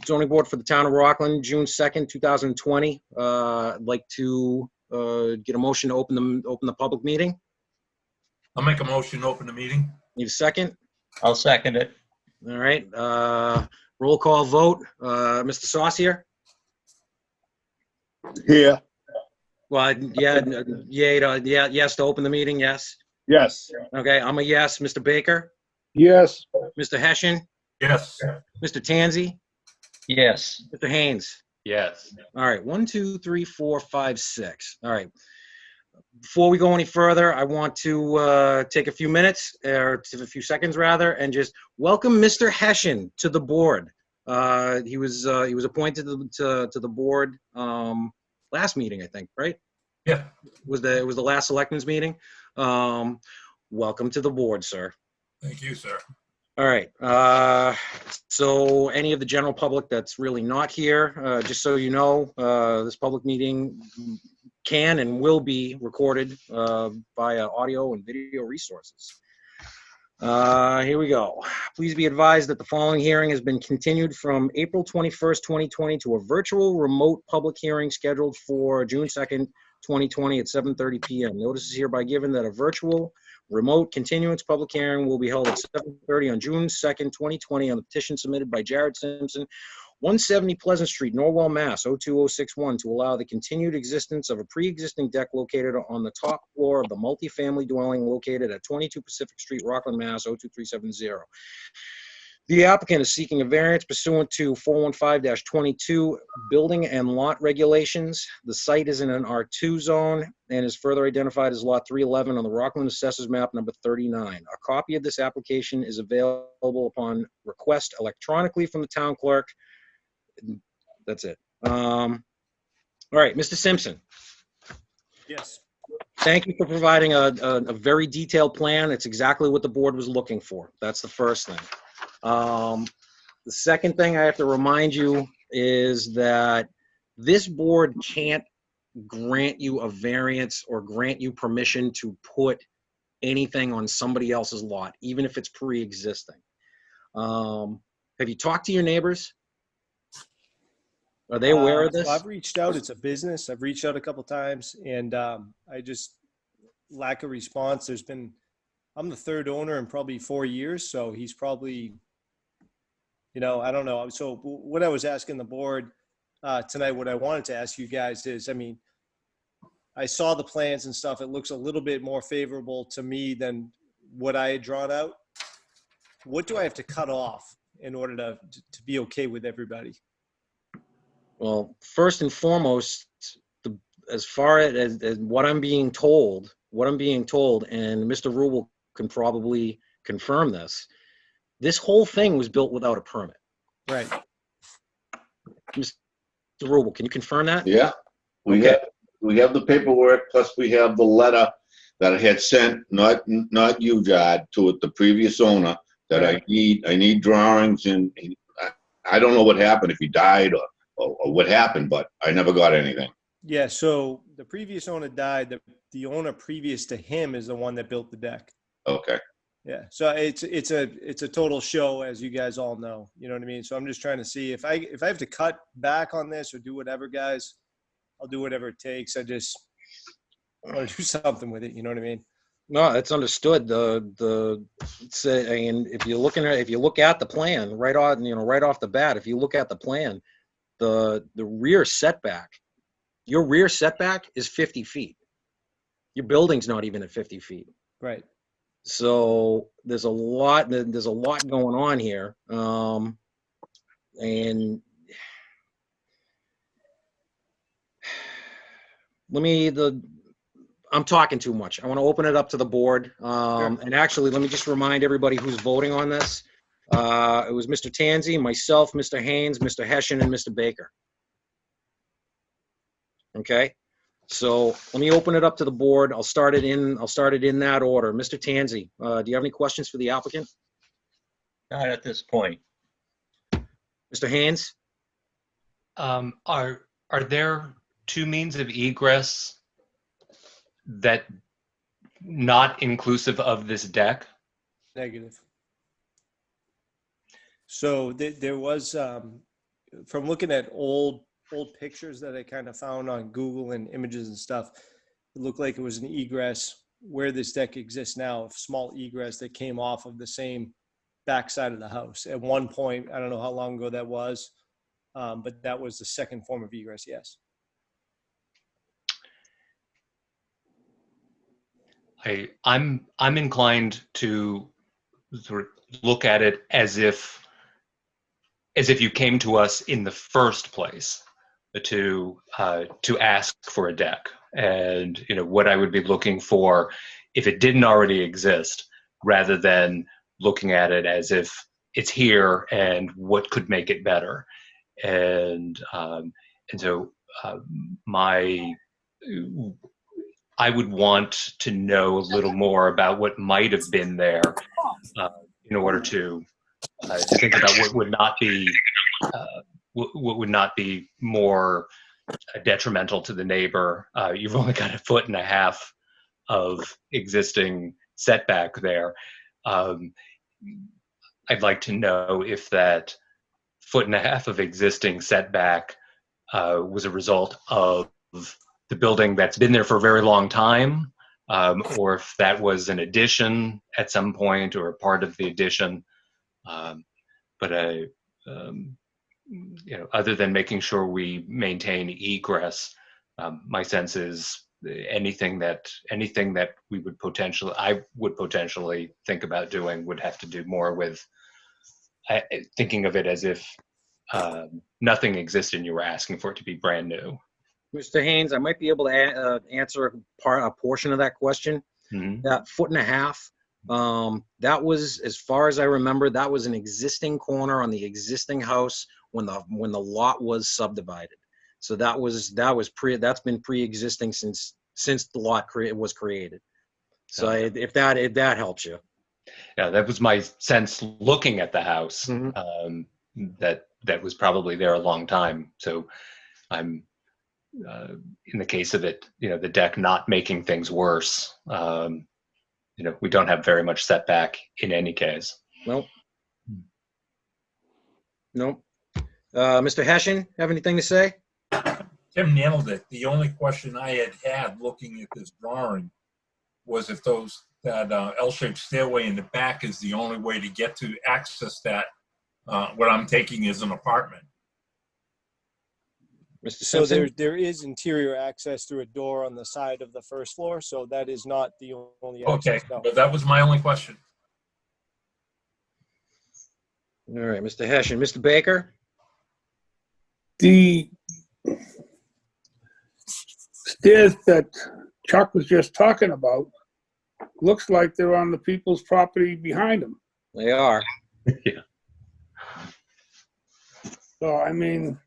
zoning board for the town of Rockland, June 2nd, 2020. I'd like to get a motion to open the public meeting. I'll make a motion to open the meeting. Need a second? I'll second it. All right. Roll call vote. Mr. Saucier? Here. Well, yeah, yes to open the meeting, yes. Yes. Okay, I'm a yes. Mr. Baker? Yes. Mr. Hessian? Yes. Mr. Tanzi? Yes. Mr. Haynes? Yes. All right, 1, 2, 3, 4, 5, 6. All right. Before we go any further, I want to take a few minutes, or a few seconds rather, and just welcome Mr. Hessian to the board. He was appointed to the board last meeting, I think, right? Yeah. It was the last selectmen's meeting. Welcome to the board, sir. Thank you, sir. All right. So any of the general public that's really not here, just so you know, this public meeting can and will be recorded via audio and video resources. Here we go. Please be advised that the following hearing has been continued from April 21st, 2020 to a virtual remote public hearing scheduled for June 2nd, 2020 at 7:30 p.m. Notice is hereby given that a virtual remote continuance public hearing will be held at 7:30 on June 2nd, 2020 on the petition submitted by Jared Simpson, 170 Pleasant Street, Norwell, Mass. 02061, to allow the continued existence of a pre-existing deck located on the top floor of the multifamily dwelling located at 22 Pacific Street, Rockland, Mass. 02370. The applicant is seeking a variance pursuant to 415-22 building and lot regulations. The site is in an R2 zone and is further identified as lot 311 on the Rockland Assessors Map number 39. A copy of this application is available upon request electronically from the town clerk. That's it. All right, Mr. Simpson. Yes. Thank you for providing a very detailed plan. It's exactly what the board was looking for. That's the first thing. The second thing I have to remind you is that this board can't grant you a variance or grant you permission to put anything on somebody else's lot, even if it's pre-existing. Have you talked to your neighbors? Are they aware of this? So I've reached out. It's a business. I've reached out a couple times, and I just lack a response. I'm the third owner in probably 4 years, so he's probably, I don't know. So what I was asking the board tonight, what I wanted to ask you guys is, I saw the plans and stuff. It looks a little bit more favorable to me than what I had drawn out. What do I have to cut off in order to be okay with everybody? Well, first and foremost, as far as what I'm being told, and Mr. Rubel can probably confirm this whole thing was built without a permit. Right. Mr. Rubel, can you confirm that? Yeah, we have the paperwork, plus we have the letter that I had sent, not you, Jad, to the previous owner, that I need drawings, and I don't know what happened, if he died or what happened, but I never got anything. Yeah, so the previous owner died. The owner previous to him is the one that built the deck. Okay. Yeah, so it's a total show, as you guys all know. You know what I mean? So I'm just trying to see if I have to cut back on this or do whatever, guys. I'll do whatever it takes. I want to do something with it. You know what I mean? No, that's understood. If you look at the plan right off the bat, if you look at the plan, the rear setback, your rear setback is 50 feet. Your building's not even at 50 feet. Right. So there's a lot going on here. And I'm talking too much. I want to open it up to the board. Sure. And actually, let me just remind everybody who's voting on this. It was Mr. Tanzi, myself, Mr. Haynes, Mr. Hessian, and Mr. Baker. Okay, so let me open it up to the board. I'll start it in that order. Mr. Tanzi, do you have any questions for the applicant? Not at this point. Mr. Haynes? Are there two means of egress that not inclusive of this deck? Negative. So there was, from looking at old pictures that I kind of found on Google and images and stuff, it looked like it was an egress where this deck exists now, a small egress that came off of the same backside of the house. At one point, I don't know how long ago that was, but that was the second form of egress, yes. I'm inclined to sort of look at it as if you came to us in the first place to ask for a deck, and what I would be looking for if it didn't already exist, rather than looking at it as if it's here and what could make it better, and so I would want to know a little more about what might have been there in order to think about what would not be more detrimental to the neighbor. You've only got 1.5 feet of existing setback there. I'd like to know if that 1.5 feet of existing setback was a result of the building that's been there for a very long time, or if that was an addition at some point or a part of the addition. But other than making sure we maintain egress, my sense is anything that I would potentially think about doing would have to do more with thinking of it as if nothing existed and you were asking for it to be brand new. Mr. Haynes, I might be able to answer a portion of that question. Mm-hmm. That 1.5 feet, that was, as far as I remember, that was an existing corner on the existing house when the lot was subdivided. So that's been pre-existing since the lot was created. So Okay. if that helps you. Yeah, that was my sense looking at the house. Mhm. That was probably there a long time. So I'm in the case of it, the deck not making things worse. We don't have very much setback in any case. Nope. Mr. Hessian, have anything to say? Tim nailed it. The only question I had looking at this drawing was if that L-shaped stairway in the back is the only way to get to access that, what I'm taking is an apartment. Mr. So Simpson? there is interior access through a door on the side of the first floor, so that is not the only Okay, access. No. but that was my only question. All right, Mr. Hessian. Mr. Baker? The stairs that Chuck was just talking about looks like they're on the people's property behind them. They are. Yeah. So, I mean,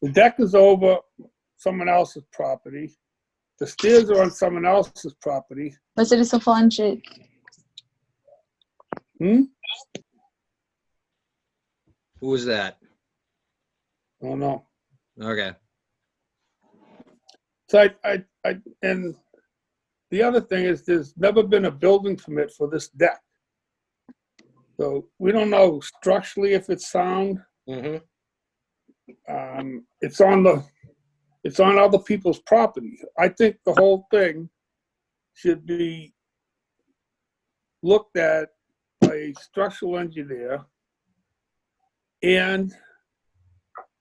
the deck is over someone else's property. The stairs are on someone else's property. Você disse falante. Hmm? Who was that? I don't know. Okay. So and the other thing is there's never been a building permit for this deck. So we don't know structurally if it's sound. Mm-hmm. It's on other people's property. I think the whole thing should be looked at by a structural engineer and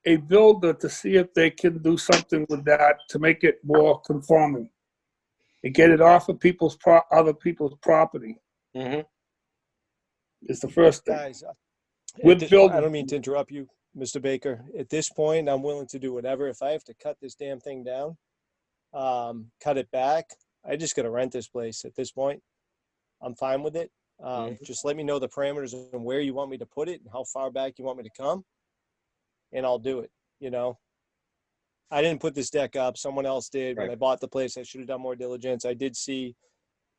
a builder to see if they can do something with that to make it more conforming and get it off of other people's property. Mm-hmm. Is the first thing. Guys, With I building. don't mean to interrupt you, Mr. Baker. At this point, I'm willing to do whatever. If I have to cut this damn thing down, cut it back, I just got to rent this place at this point. I'm fine with it. Just let me know the parameters and where you want me to put it and how far back you want me to come, and I'll do it. I didn't put this deck up. Someone else did. When Right. I bought the place, I should have done more diligence. I did see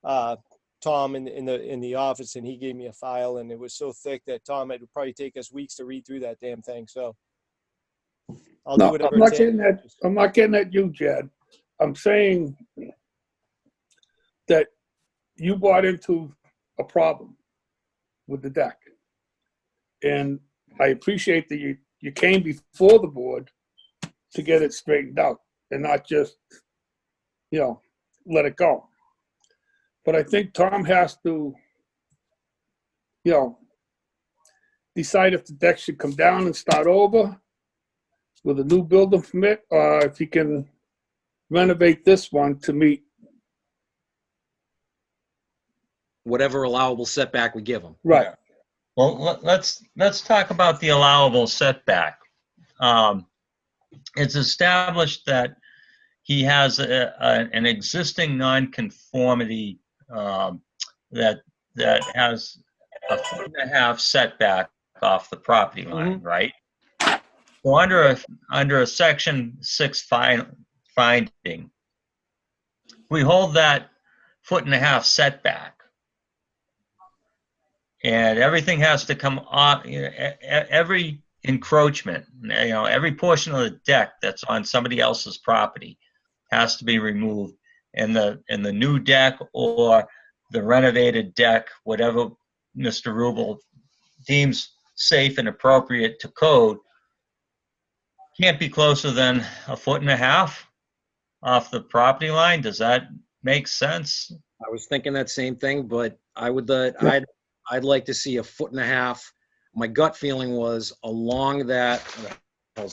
Tom in the office, and he gave me a file, and it was so thick that Tom, it would probably take us weeks to read through that damn thing. So I'll do No, whatever I'm it not takes. getting at. I'm not getting at you, Jed. I'm saying that you bought into a problem with the deck, and I appreciate that you came before the board to get it straightened out and not just, let it go. But I think Tom has to, decide if the deck should come down and start over with a new building permit, or if he can renovate this one to meet. Whatever allowable setback we give him. Right. Well, let's talk about the allowable setback. It's established that he has an existing nonconformity that has a 1.5 setback off the property line, right? So under a section 6 finding, we hold that 1.5 setback, and everything has to come off. Every encroachment, every portion of the deck that's on somebody else's property has to be removed, and the new deck or the renovated deck, whatever Mr. Rubel deems safe and appropriate to code, can't be closer than 1.5 feet off the property line. Does that make sense? I was thinking that same thing, but I'd like to see 1.5 feet. My gut feeling was along that,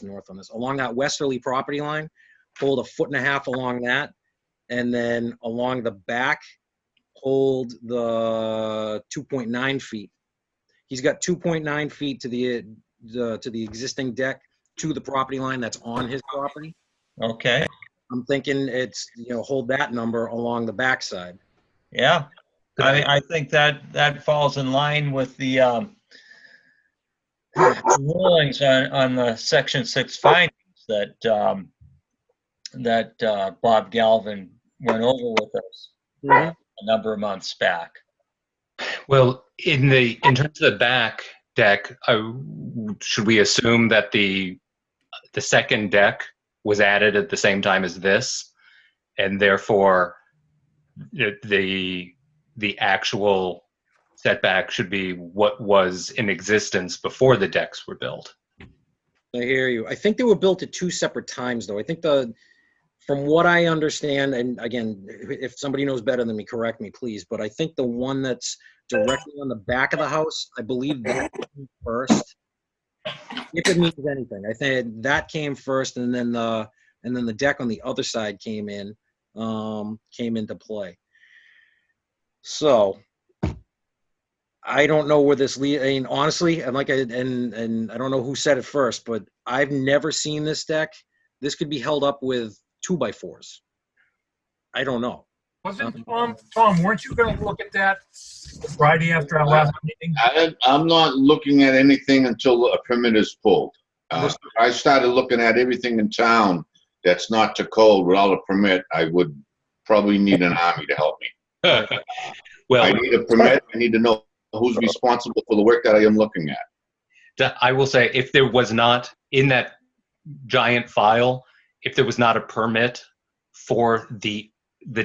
north on this, along that westerly property line, hold 1.5 feet along that, and then along the back, hold the 2.9 feet. He's got 2.9 feet to the existing deck to the property line that's on his property. Okay. I'm thinking it's, hold that number along the backside. Yeah. I think that falls in line with the rulings on the section 6 findings that Bob Galvin went over with us a number of months back. Well, in terms of the back deck, should we assume that the second deck was added at the same time as this, and therefore the actual setback should be what was in existence before the decks were built? I hear you. I think they were built at 2 separate times, though. I think from what I understand, and again, if somebody knows better than me, correct me, please, but I think the one that's directly on the back of the house, I believe that came first. If it means anything, I think that came first, and then the deck on the other side came into play. So I don't know where this leads. I mean, honestly, and I don't know who said it first, but I've never seen this deck. This could be held up with 2x4s. I don't know. Wasn't Tom, weren't you going to look at that Friday after our last meeting? I'm not looking at anything until a permit is pulled. I started looking at everything in town that's not to code without a permit. I would probably need an army to help me. Well, I need a permit. I need to know who's responsible for the work that I am looking at. I will say, if there was not in that giant file, if there was not a permit for the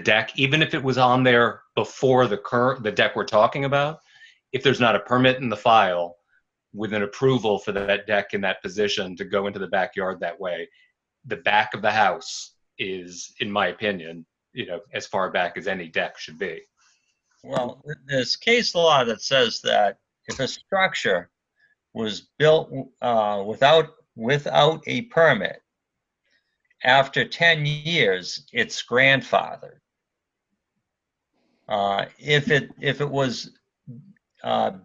deck, even if it was on there before the deck we're talking about, if there's not a permit in the file with an approval for that deck in that position to go into the backyard that way, the back of the house is, in my opinion, as far back as any deck should be. Well, there's case law that says that if a structure was built without a permit, after 10 years, it's grandfathered. If it was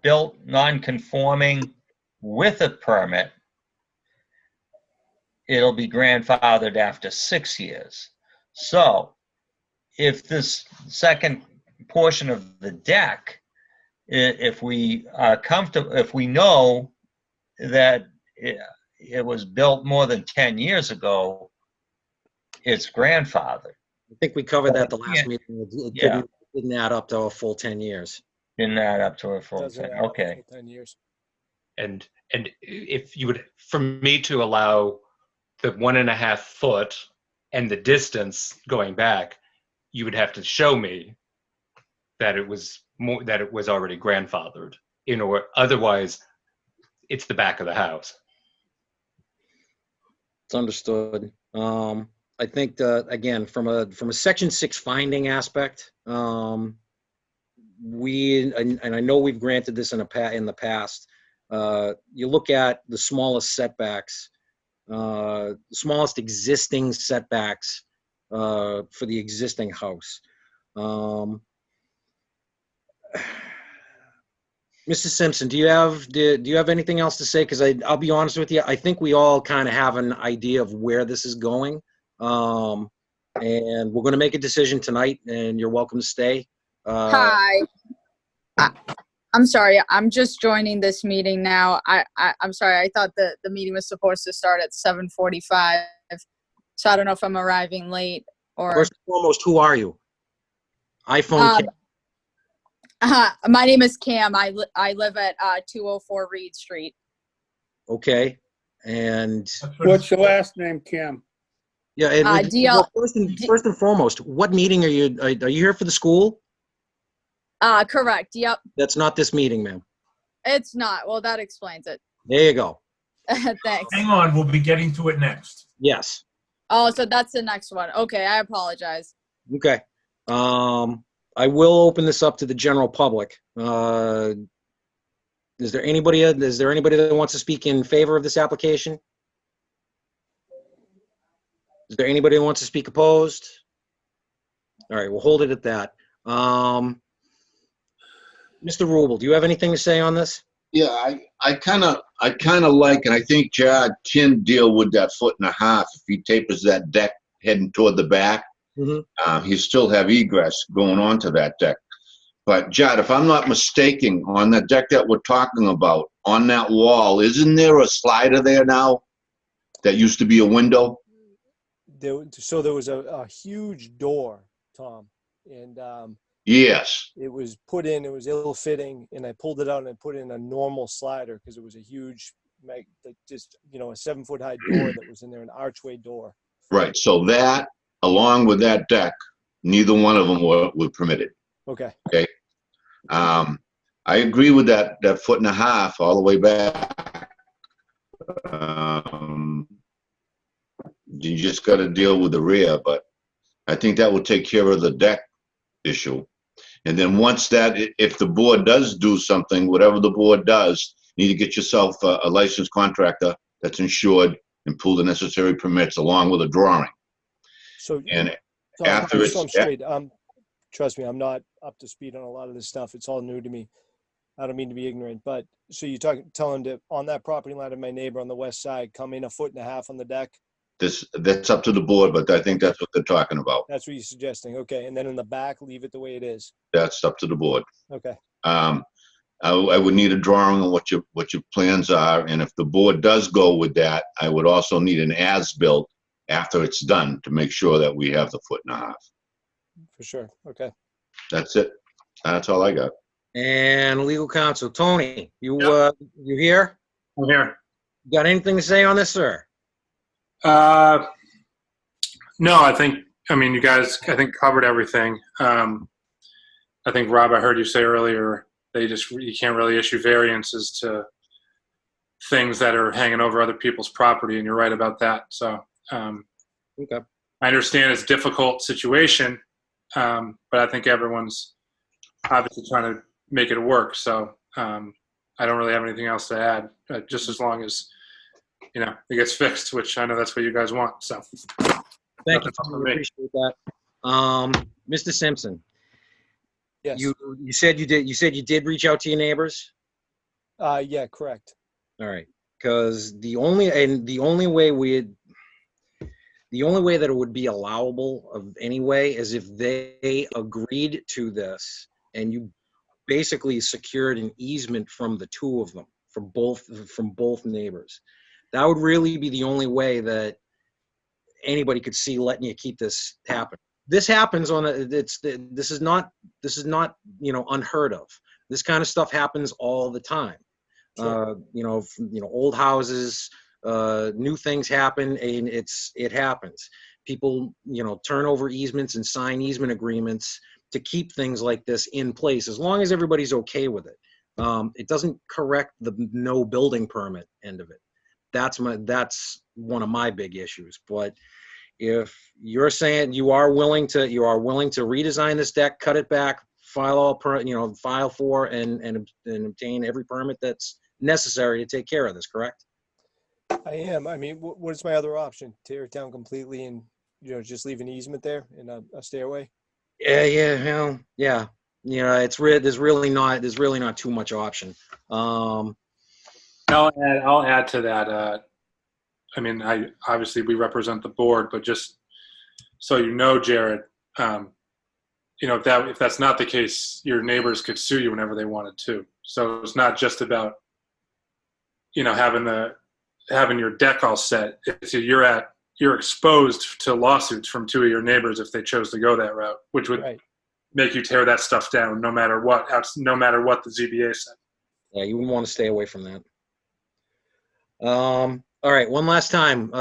built non-conforming with a permit, it'll be grandfathered after 6 years. So, if this second portion of the deck, if we are comfortable, if we know that it was built more than 10 years ago, it's grandfathered. I think we covered that the last meeting. It didn't add up to a full 10 years. Didn't add up to a full Doesn't 10. add up to Okay. 10 years. And if you would, for me to allow the 1.5 foot and the distance going back, you would have to show me that it was already grandfathered. Otherwise, it's the back of the house. It's understood. I think that, again, from a Section 6 finding aspect, and I know we've granted this in the past, you look at the smallest setbacks, the smallest existing setbacks for the existing house. Mr. Simpson, do you have anything else to say? Because I'll be honest with you, I think we all kind of have an idea of where this is going. And we're going to make a decision tonight, and you're welcome to stay. Hi. I'm sorry. I'm just joining this meeting now. I'm sorry. I thought the meeting was supposed to start at 7:45. So I don't know if I'm arriving late or. First and foremost, who are you? iPhone. My name is Cam. I live at 204 Reed Street. Okay. And What's your last name, Cam? yeah, and DL well, first and foremost, what meeting are you here for the school? Correct. Yep. That's not this meeting, ma'am. It's not. Well, that explains it. There you go. Thanks. Hang on, we'll be getting to it next. Yes. Oh, so that's the next one. Okay, I apologize. Okay. I will open this up to the general public. Is there anybody that wants to speak in favor of this application? Is there anybody that wants to speak opposed? All right, we'll hold it at that. Mr. Rubel, do you have anything to say on this? Yeah, I kind of like, and I think Chad can deal with that 1.5 feet if he tapers that deck heading toward the back. Mm-hmm. He still have egress going onto that deck. But Chad, if I'm not mistaken, on that deck that we're talking about, on that wall, isn't there a slider there now that used to be a window? So there was a huge door, Tom, and Yes. it was put in. It was ill-fitting, and I pulled it out and I put in a normal slider because it was a huge, like just a 7-foot high door that was in there, an archway door. Right. So that, along with that deck, neither one of them were permitted. Okay. Okay. I agree with that 1.5 feet all the way back. You just got to deal with the rear, but I think that will take care of the deck issue. And then once that, if the board does do something, whatever the board does, you need to get yourself a licensed contractor that's insured and pull the necessary permits along with a drawing. So And Tom, after just so it's- I'm straight, trust me, I'm not up to speed on a lot of this stuff. It's all new to me. I don't mean to be ignorant, but so you tell him to, on that property line of my neighbor on the west side, come in 1.5 feet on the deck. that's up to the board, but I think that's what they're talking about. That's what you're suggesting. Okay. And then in the back, leave it the way it is. That's up to the board. Okay. I would need a drawing on what your plans are, and if the board does go with that, I would also need an as-built after it's done to make sure that we have the 1.5 feet. For sure. Okay. That's it. That's all I got. And legal counsel, Tony, you here? I'm here. Got anything to say on this, sir? No, you guys, covered everything. I think, Rob, I heard you say earlier, you can't really issue variances to things that are hanging over other people's property, and you're right about that. So, Okay. I understand it's a difficult situation, but I think everyone's obviously trying to make it work. So, I don't really have anything else to add, just as long as, it gets fixed, which I know that's what you guys want. So Thank you. Nothing from I me. appreciate that. Mr. Simpson, Yes. you said you did reach out to your neighbors? Yeah, correct. All right. Because the only way that it would be allowable of any way is if they agreed to this and you basically secured an easement from the two of them, from both neighbors. That would really be the only way that anybody could see letting you keep this happen. This happens this is not unheard of. This kind of stuff happens all the time. Sure. Old houses, new things happen, and it happens. People, turn over easements and sign easement agreements to keep things like this in place, as long as everybody's okay with it. It doesn't correct the no building permit end of it. that's one of my big issues. But if you're saying you are willing to redesign this deck, cut it back, file for and obtain every permit that's necessary to take care of this, correct? I am. I mean, what is my other option? Tear it down completely and, just leave an easement there and a stairway? Yeah. There's really not too much option. I'll add to that. I mean, obviously we represent the board, but just so you know, Jared, if that's not the case, your neighbors could sue you whenever they wanted to. So it's not just about, having your deck all set. You're exposed to lawsuits from two of your neighbors if they chose to go that route, which would make you tear that stuff down no matter what the ZBA said. Yeah, you wouldn't want to stay away from that. All right, one last time.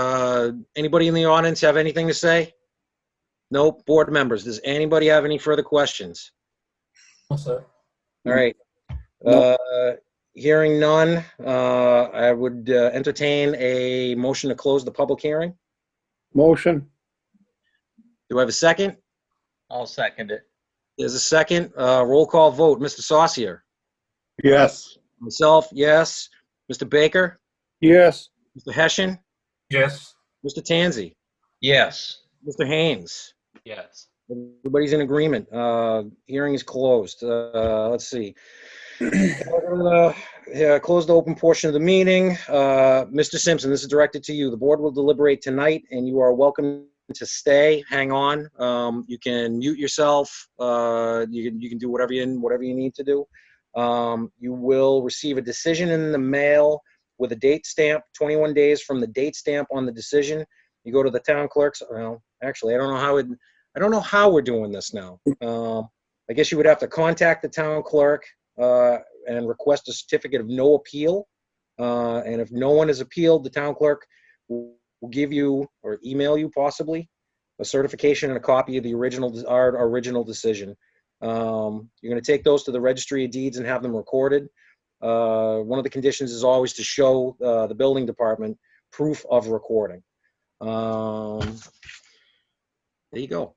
Anybody in the audience have anything to say? Nope. Board members, does anybody have any further questions? No, sir. All right. Hearing none, I would entertain a motion to close the public hearing. Motion. Do I have a second? I'll second it. There's a second. Roll call vote. Mr. Saucier? Yes. Myself, yes. Mr. Baker? Yes. Mr. Hessian? Yes. Mr. Tanzi? Yes. Mr. Haynes? Yes. Everybody's in agreement. Hearing is closed. Let's see. Close the open portion of the meeting. Mr. Simpson, this is directed to you. The board will deliberate tonight, and you are welcome to stay. Hang on. You can mute yourself. You can do whatever you need to do. You will receive a decision in the mail with a date stamp, 21 days from the date stamp on the decision. You go to the town clerk's. Well, actually, I don't know how we're doing this now. I guess you would have to contact the town clerk and request a certificate of no appeal. And if no one has appealed, the town clerk will give you or email you possibly a certification and a copy of our original decision. You're going to take those to the registry of deeds and have them recorded. One of the conditions is always to show the building department proof of recording. There you go.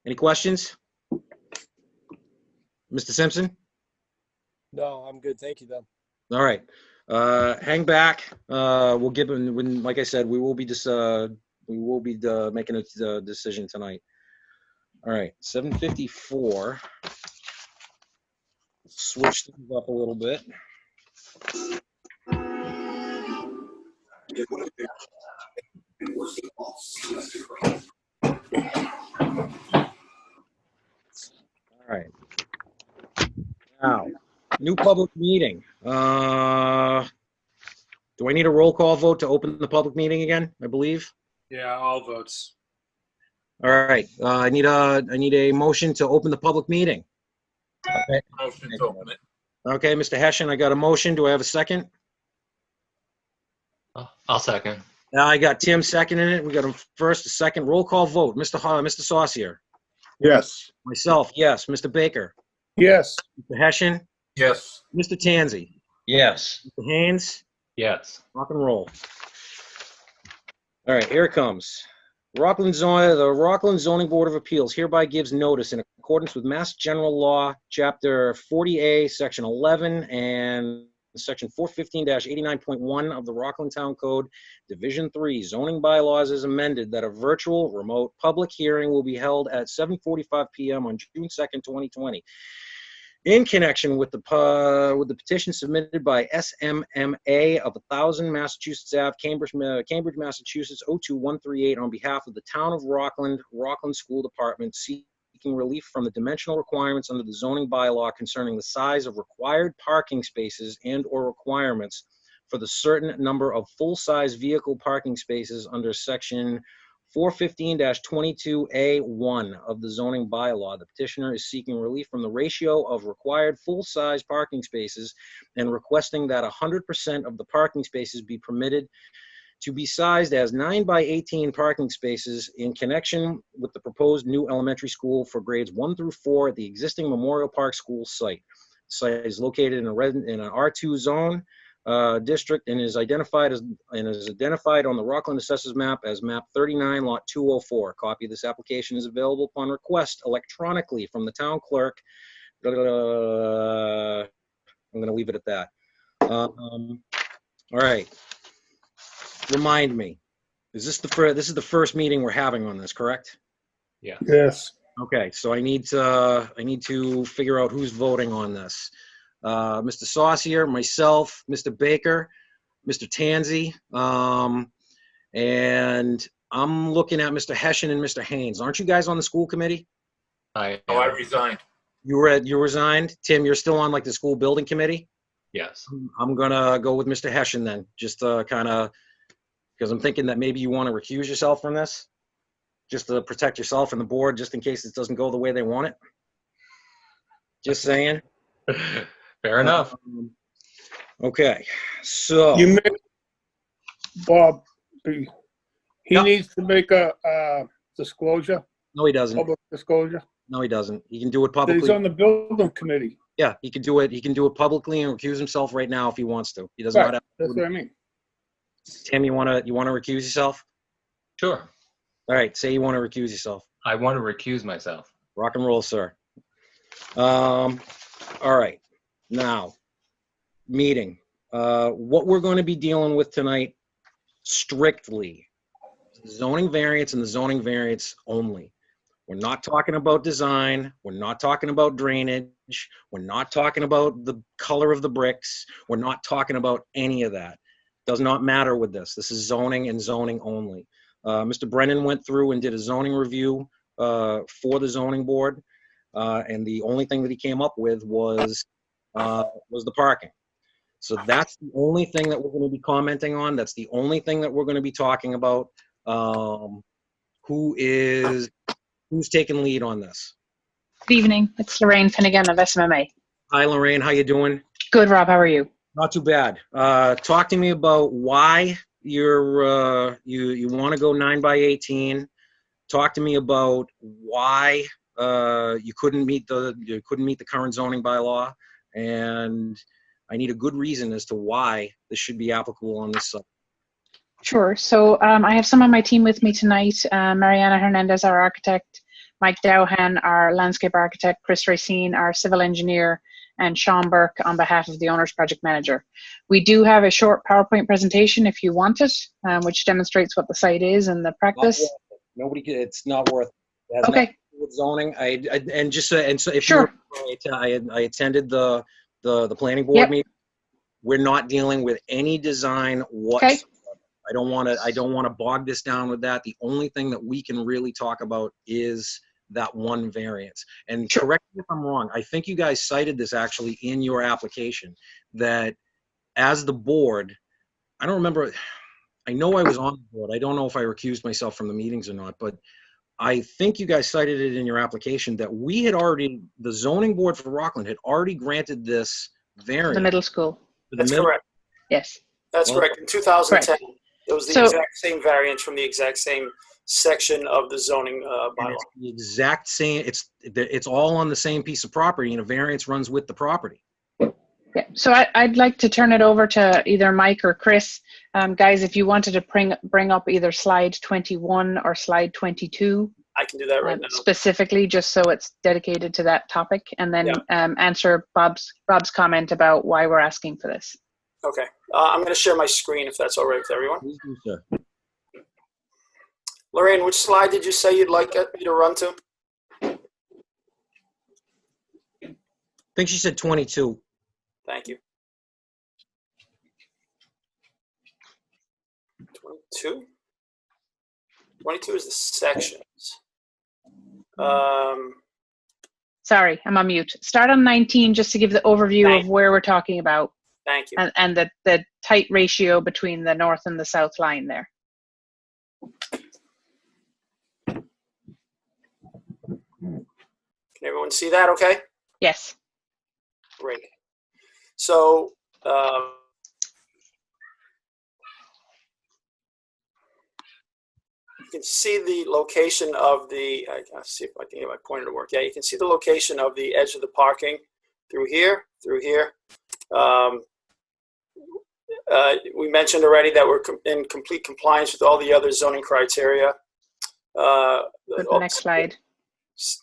Any questions? Mr. Simpson? No, I'm good. Thank you, though. All right. Hang back. We'll give them, like I said, we will be making a decision tonight. All right, 7:54. Switch things up a little bit. All right. Now, new public meeting. Do I need a roll call vote to open the public meeting again? I believe. Yeah, all votes. All right. I need a motion to open the public meeting. Okay. Motion to open it. Okay, Mr. Hessian, I got a motion. Do I have a second? I'll second. I got Tim seconding it. We got him first, a second. Roll call vote. Mr. Saucier. Yes. Myself, yes. Mr. Baker. Yes. Mr. Hessian. Yes. Mr. Tanzi. Yes. Mr. Haynes. Yes. Rock and roll. All right, here it comes. The Rockland Zoning Board of Appeals hereby gives notice in accordance with Mass General Law, Chapter 40A, Section 11, and Section 415-89.1 of the Rockland Town Code, Division 3, Zoning Bylaws is amended that a virtual remote public hearing will be held at 7:45 p.m. on June 2nd, 2020. In connection with the petition submitted by SMMA of 1000 Massachusetts Ave, Cambridge, Massachusetts 02138 on behalf of the Town of Rockland School Department seeking relief from the dimensional requirements under the zoning bylaw concerning the size of required parking spaces and/or requirements for the certain number of full-size vehicle parking spaces under Section 415-22A1 of the zoning bylaw. The petitioner is seeking relief from the ratio of required full-size parking spaces and requesting that 100% of the parking spaces be permitted to be sized as 9 by 18 parking spaces in connection with the proposed new elementary school for grades 1 through 4 at the existing Memorial Park School site. The site is located in an R2 zone. district and is identified on the Rockland Assessors Map as map 39, lot 204. A copy of this application is available upon request electronically from the town clerk. I'm going to leave it at that. All right. Remind me, this is the first meeting we're having on this, correct? Yeah. Yes. Okay, so I need to figure out who's voting on this. Mr. Saucier, myself, Mr. Baker, Mr. Tanzi, and I'm looking at Mr. Hessian and Mr. Haynes. Aren't you guys on the school committee? Oh, I resigned. You resigned? Tim, you're still on like the school building committee? Yes. I'm gonna go with Mr. Hessian then, just kind of, because I'm thinking that maybe you want to recuse yourself from this, just to protect yourself and the board, just in case it doesn't go the way they want it. Just saying. Fair enough. Okay, so. You make, Bob, he Yeah. needs to make a disclosure, No, he doesn't. public disclosure. No, he doesn't. He can do it He's publicly. on the building committee. Yeah, he can do it. He can do it publicly and recuse himself right now if he wants to. He does not Right, have. that's what I mean. Tim, you wanna recuse yourself? Sure. All right, say you want to recuse yourself. I want to recuse myself. Rock and roll, sir. All right, now, meeting. What we're going to be dealing with tonight, strictly zoning variance and the zoning variance only. We're not talking about design. We're not talking about drainage. We're not talking about the color of the bricks. We're not talking about any of that. Does not matter with this. This is zoning and zoning only. Mr. Brennan went through and did a zoning review for the zoning board, and the only thing that he came up with was the parking. So that's the only thing that we're going to be commenting on. That's the only thing that we're going to be talking about. Who's taking lead on this? Good evening. It's Lorraine Finnegan of SMMA. Hi, Lorraine. How you doing? Good, Rob. How are you? Not too bad. Talk to me about why you want to go 9x18. Talk to me about why you couldn't meet the current zoning bylaw, and I need a good reason as to why this should be applicable on this site. Sure. So I have some on my team with me tonight. Mariana Hernandez, our architect, Mike Dowhan, our landscape architect, Chris Racine, our civil engineer, and Sean Burke on behalf of the owner's project manager. We do have a short PowerPoint presentation if you want it, which demonstrates what the site is and the practice. It's not worth it. It has Okay. nothing to do with zoning. So if Sure. I attended the planning board Yep. meeting. We're not dealing with any design whatsoever. I don't want to bog this down with that. The only thing that we can really talk about is that one variance. And Sure. correct me if I'm wrong, I think you guys cited this actually in your application, that as the board, I don't remember, I know I was on the board. I don't know if I recused myself from the meetings or not, but I think you guys cited it in your application that the zoning board for Rockland had already granted this variance. The middle school. to the That's middle- correct. Yes. That's Well, correct. In 2010, it was the So- exact same variance from the exact same section of the zoning And bylaw. it's the exact same, it's all on the same piece of property, and a variance runs with the property. Yeah. So I'd like to turn it over to either Mike or Chris. Guys, if you wanted to bring up either slide 21 or slide 22 I can do that right now. specifically, just so it's dedicated to that topic, and then Yeah. answer Rob's comment about why we're asking for this. Okay. I'm going to share my screen if that's all right with everyone. Please do, sir. Lorraine, which slide did you say you'd like me to run to? I think she said 22. Thank you. 22? 22 is the sections. Sorry, I'm on mute. Start on 19 just to give the overview of where we're talking about Thank you. and the tight ratio between the north and the south line there. Can everyone see that okay? Yes. Great. So, you can see the location of the, I'll see if I can get my pointer to work. Yeah, you can see the location of the edge of the parking through here. We mentioned already that we're in complete compliance with all the other zoning criteria. Go to the next slide.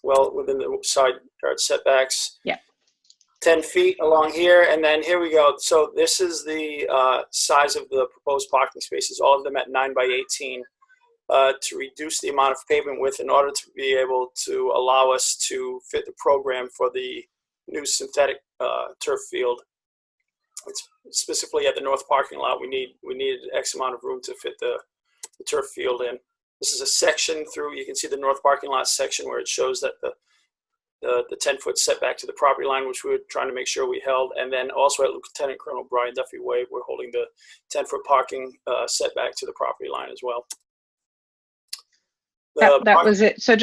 Well, within the side yard setbacks. Yeah. 10 feet along here, and then here we go. So this is the size of the proposed parking spaces, all of them at 9 by 18, to reduce the amount of pavement width in order to be able to allow us to fit the program for the new synthetic turf field. It's specifically at the north parking lot. We needed X amount of room to fit the turf field in. This is a section through, you can see the north parking lot section where it shows that the 10-foot setback to the property line, which we were trying to make sure we held. And then also at Lieutenant Colonel Brian Duffy Way, we're holding the 10-foot parking setback to the property line as well. That was it. So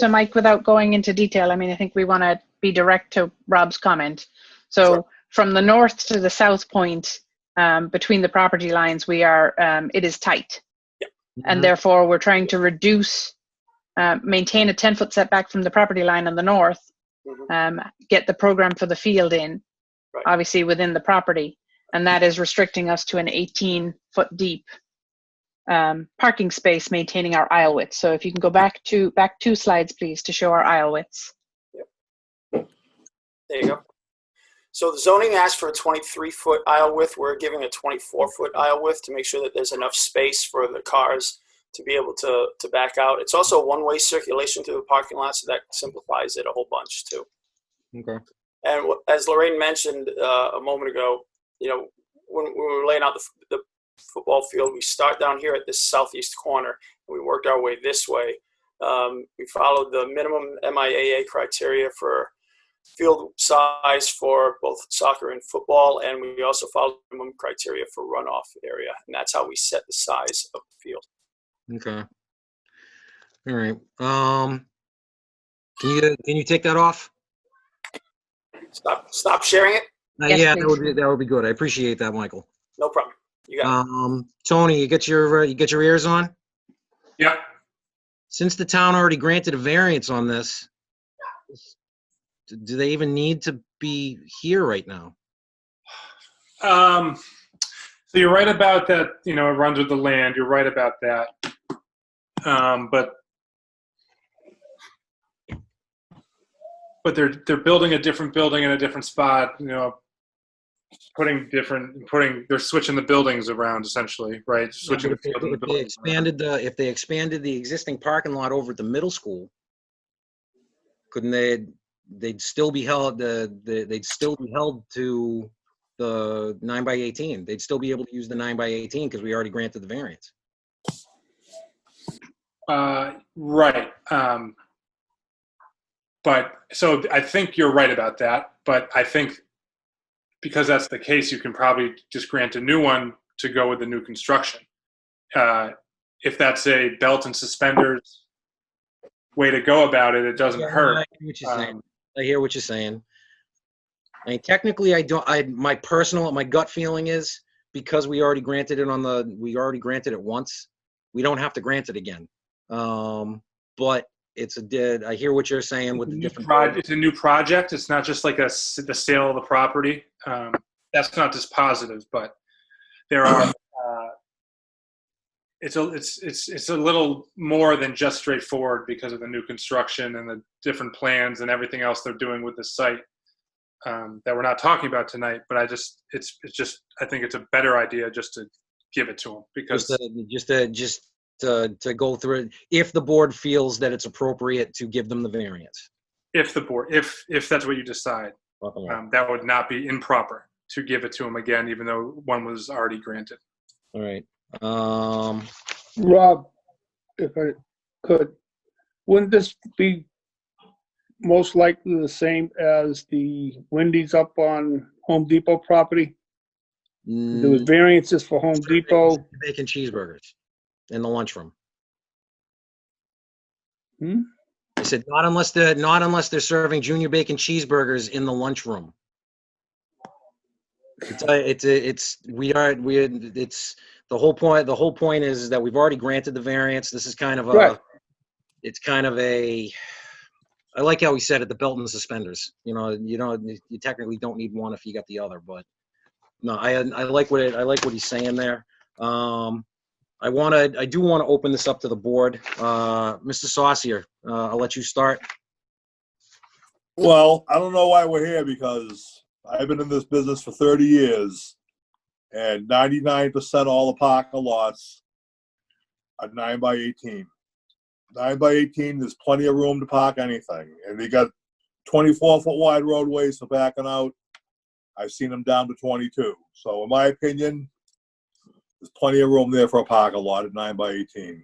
Mike, without going into detail, I mean, I think we want to be direct to Rob's comment. So sure. From the north to the south point, between the property lines, it is tight. Yep. And therefore we're trying to reduce, maintain a 10-foot setback from the property line on the north, get the program for the field in, right, obviously within the property. And that is restricting us to an 18-foot deep parking space, maintaining our aisle width. So if you can go back 2 slides, please, to show our aisle widths. Yep. There you go. So the zoning asks for a 23-foot aisle width. We're giving a 24-foot aisle width to make sure that there's enough space for the cars to be able to back out. It's also a one-way circulation through the parking lot, so that simplifies it a whole bunch too. Okay. And as Lorraine mentioned a moment ago, you know, when we were laying out the football field, we start down here at this southeast corner, and we worked our way this way. We followed the minimum MIAA criteria for field size for both soccer and football, and we also followed minimum criteria for runoff area, and that's how we set the size of the field. Okay. All right. Can you take that off? Stop sharing it. Yes, Yeah, please. that would be good. I appreciate that, Michael. No problem. You got it. Tony, you get your ears on? Yeah. Since the town already granted a variance on this, do they even need to be here right now? So you're right about that. You know, it runs with the land. You're right about that. But they're building a different building in a different spot. You know, they're switching the buildings around essentially, right? Switching the field and the buildings. If they expanded the existing parking lot over at the middle school, couldn't they'd still be held they'd still be held to the 9 by 18. They'd still be able to use the 9 by 18 because we already granted the variance. Right. But so I think you're right about that. But I think because that's the case, you can probably just grant a new one to go with the new construction. If that's a belt and suspenders way to go about it, it doesn't hurt. I hear what you're saying. I hear what you're saying. I mean, technically, my gut feeling is because we already granted it once, we don't have to grant it again. But I hear what you're saying with the different. It's a new project. It's not just like the sale of the property. That's not dispositive, but there are. It's a little more than just straightforward because of the new construction and the different plans and everything else they're doing with the site that we're not talking about tonight. But I think it's a better idea just to give it to them because to go through it if the board feels that it's appropriate to give them the variance. If that's what you decide, that would not be improper to give it to them again, even though one was already granted. All right. Rob, if I could, wouldn't this be most likely the same as the Wendy's up on Home Depot property? There was variances for Home Depot. Bacon cheeseburgers in the lunchroom. I said not unless they're serving junior bacon cheeseburgers in the lunchroom. It's the whole point. The whole point is that we've already granted the variance. This is kind of Right. It's kind of a. I like how he said it. The belt and the suspenders. You technically don't need one if you got the other, but No, I like what he's saying there. I do want to open this up to the board. Mr. Saucier, I'll let you start. Well, I don't know why we're here because I've been in this business for 30 years and 99% of all the parking lots are 9x18. 9x18, there's plenty of room to park anything. And they got 24-foot wide roadways for backing out. I've seen them down to 22. So in my opinion, there's plenty of room there for a parking lot at 9x18.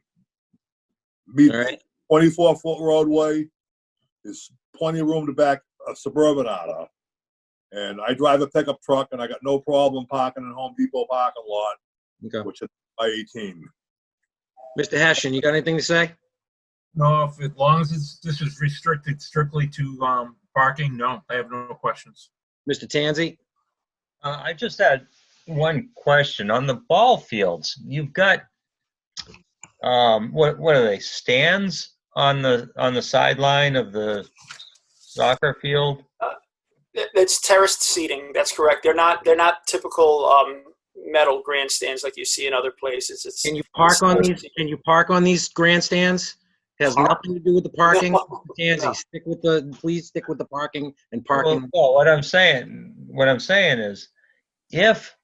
All right. 24-foot roadway is plenty of room to back a Suburban out of. And I drive a pickup truck, and I got no problem parking in Home Depot parking lot, Okay. which is by 18. Mr. Hessian, you got anything to say? No, as long as this is restricted strictly to parking, no, I have no questions. Mr. Tanzi? I just had one question on the ball fields. You've got what are they, stands on the sideline of the soccer field? It's terraced seating. That's correct. They're not typical metal grandstands like you see in other places. Can you park on these? Can you park on these grandstands? It has nothing to do with the parking. No. Mr. Tanzi, please stick with the parking and parking. Well, what I'm saying is, if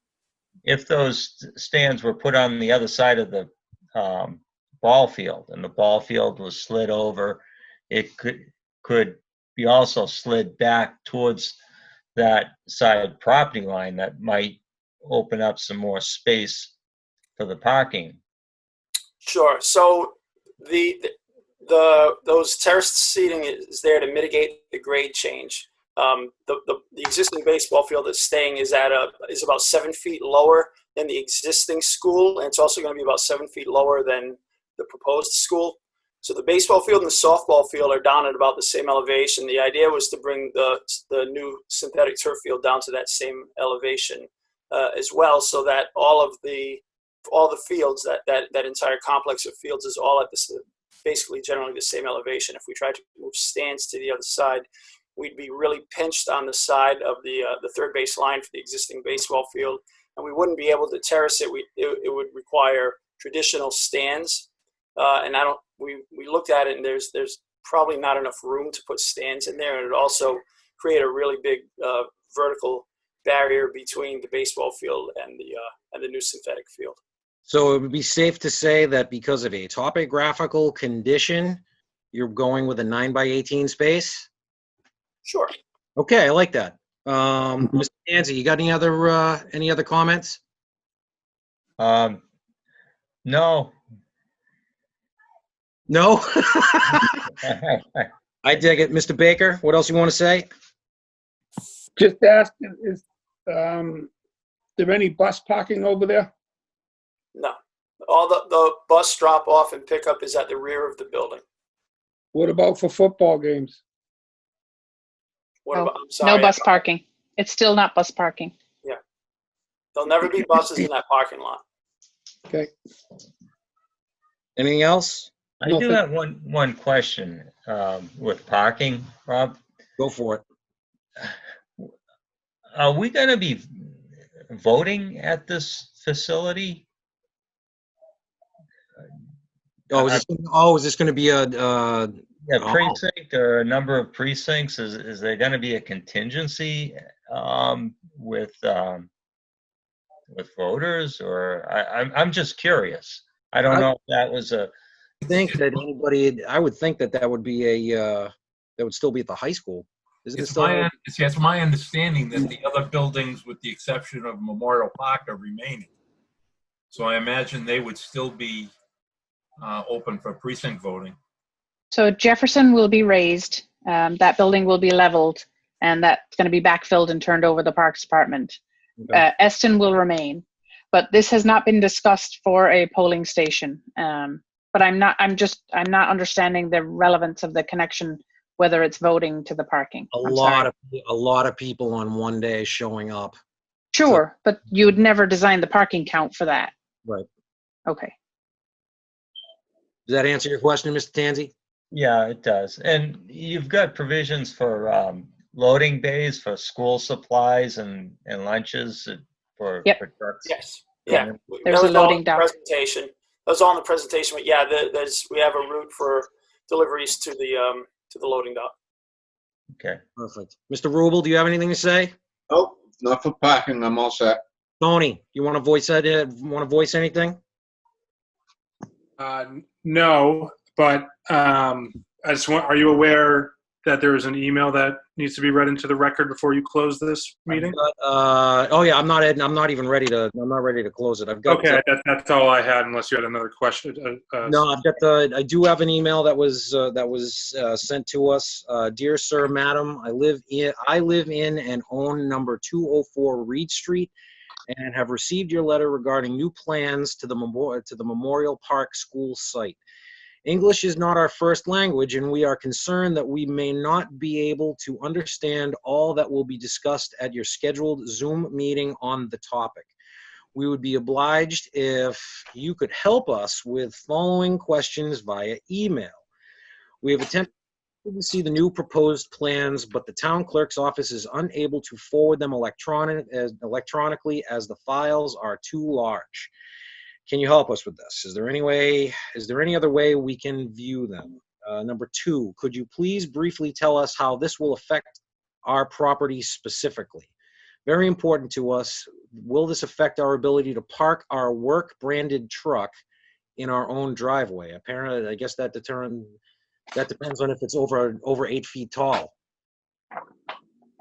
those stands were put on the other side of the ball field and the ball field was slid over, it could be also slid back towards that side property line that might open up some more space for the parking. Sure. So those terraced seating is there to mitigate the grade change. The existing baseball field that's staying is about 7 feet lower than the existing school, and it's also going to be about 7 feet lower than the proposed school. So the baseball field and the softball field are down at about the same elevation. The idea was to bring the new synthetic turf field down to that same elevation as well, so that all the fields, that entire complex of fields, is all at basically generally the same elevation. If we tried to move stands to the other side, we'd be really pinched on the side of the third base line for the existing baseball field, and we wouldn't be able to terrace it. It would require traditional stands, and we looked at it, and there's probably not enough room to put stands in there, and it would also create a really big vertical barrier between the baseball field and the new synthetic field. So it would be safe to say that because of a topographical condition, you're going with a 9x18 space? Sure. Okay, I like that. Mr. Tanzi, you got any other comments? No. No? I dig it. Mr. Baker, what else you want to say? Just asking, is there any bus parking over there? No. All the bus drop off and pickup is at the rear of the building. What about for football games? What No, about, I'm sorry, no bus parking. It's still not bus parking. Yeah. There'll never be buses in that parking lot. Okay. Anything else? I do have one question with parking, Rob. Go for it. Are we going to be voting at this facility? Is this going to be a precinct or a number of precincts? Is there going to be a contingency with voters, or I'm just curious. I don't know if that was a. I think that I would think that would be that would still be at the high school. Isn't it still? It's my understanding that the other buildings, with the exception of Memorial Park, are remaining. So I imagine they would still be open for precinct voting. So Jefferson will be raised. That building will be leveled, and that's going to be backfilled and turned over to the Parks Department. Okay. Eston will remain, but this has not been discussed for a polling station. But I'm not understanding the relevance of the connection, whether it's voting to the parking. A lot of people on one day showing up. Sure, but you would never design the parking count for that. Right. Okay. Does that answer your question, Mr. Tanzi? Yeah, it does. And you've got provisions for loading bays for school supplies and lunches. Yep. for trucks. Yes. Yeah. There's That a was all in loading the dock. presentation. That was all in the presentation. But yeah, we have a route for deliveries to the loading dock. Okay. Perfect. Mr. Rubel, do you have anything to say? Nope, not for parking. I'm all set. Tony, you want to voice that? Want to voice anything? No, but I just want, are you aware that there is an email that needs to be read into the record before you close this meeting? Oh yeah, I'm not even ready to. I'm not ready to close it. I've got. Okay, that's all I had, unless you had another question. No, I've got the. I do have an email that was sent to us. Dear Sir, Madam, I live in and own number 204 Reed Street, and have received your letter regarding new plans to the Memorial Park School site. English is not our first language, and we are concerned that we may not be able to understand all that will be discussed at your scheduled Zoom meeting on the topic. We would be obliged if you could help us with following questions via email. We have attempted to see the new proposed plans, but the town clerk's office is unable to forward them electronically as the files are too large. Can you help us with this? Is there any other way we can view them? Number 2, could you please briefly tell us how this will affect our property specifically? Very important to us. Will this affect our ability to park our work branded truck in our own driveway? Apparently, I guess that depends on if it's over 8 feet tall.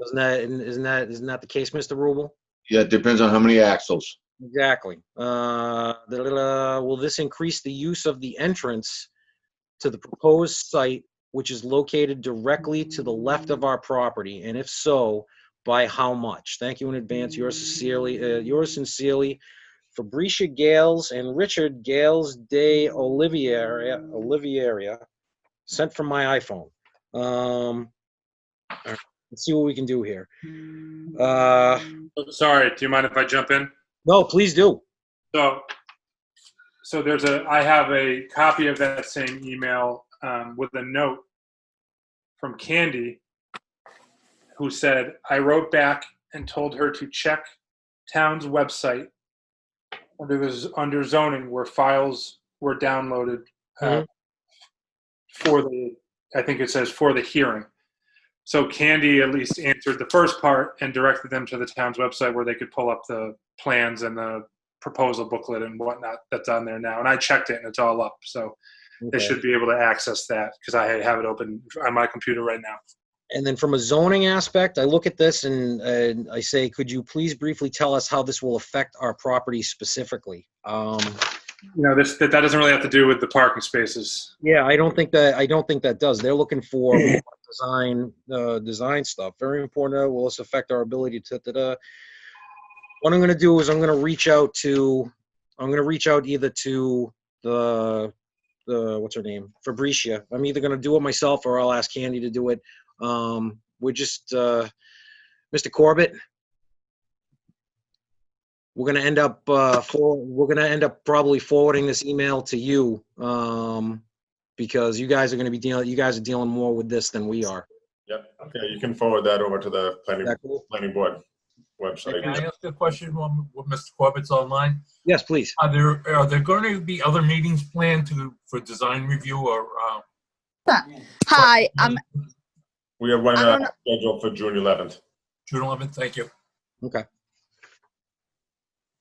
Isn't that the case, Mr. Rubel? Yeah, it depends on how many axles. Exactly. Will this increase the use of the entrance to the proposed site, which is located directly to the left of our property? And if so, by how much? Thank you in advance. Yours sincerely, Fabricia Gales and Richard Gales de Oliveira, sent from my iPhone. All right, let's see what we can do here. Sorry, do you mind if I jump in? No, please do. So I have a copy of that same email with a note from Candy, who said, I wrote back and told her to check town's website under zoning where files were downloaded for the hearing. So Candy at least answered the first part and directed them to the town's website where they could pull up the plans and the proposal booklet and whatnot that's on there now. And I checked it and it's all up. So they should be able to access that because I have it open on my computer right now. And then from a zoning aspect, I look at this and I say, could you please briefly tell us how this will affect our property specifically? That doesn't really have to do with the parking spaces. Yeah, I don't think that does. They're looking for design stuff. Very important. Will this affect our ability to? What I'm going to do is I'm going to reach out either to the what's her name, Fabricia. I'm either going to do it myself or I'll ask Candy to do it. We're just Mr. Corbett. We're going to end up probably forwarding this email to you because you guys are dealing more with this than we are. Yep. Okay, you can forward that over to the planning board website. Can I ask a question while Mr. Corbett's online? Yes, please. Are there going to be other meetings planned for design review or? Hi, We have one scheduled for June 11th. June 11th. Thank you. Okay.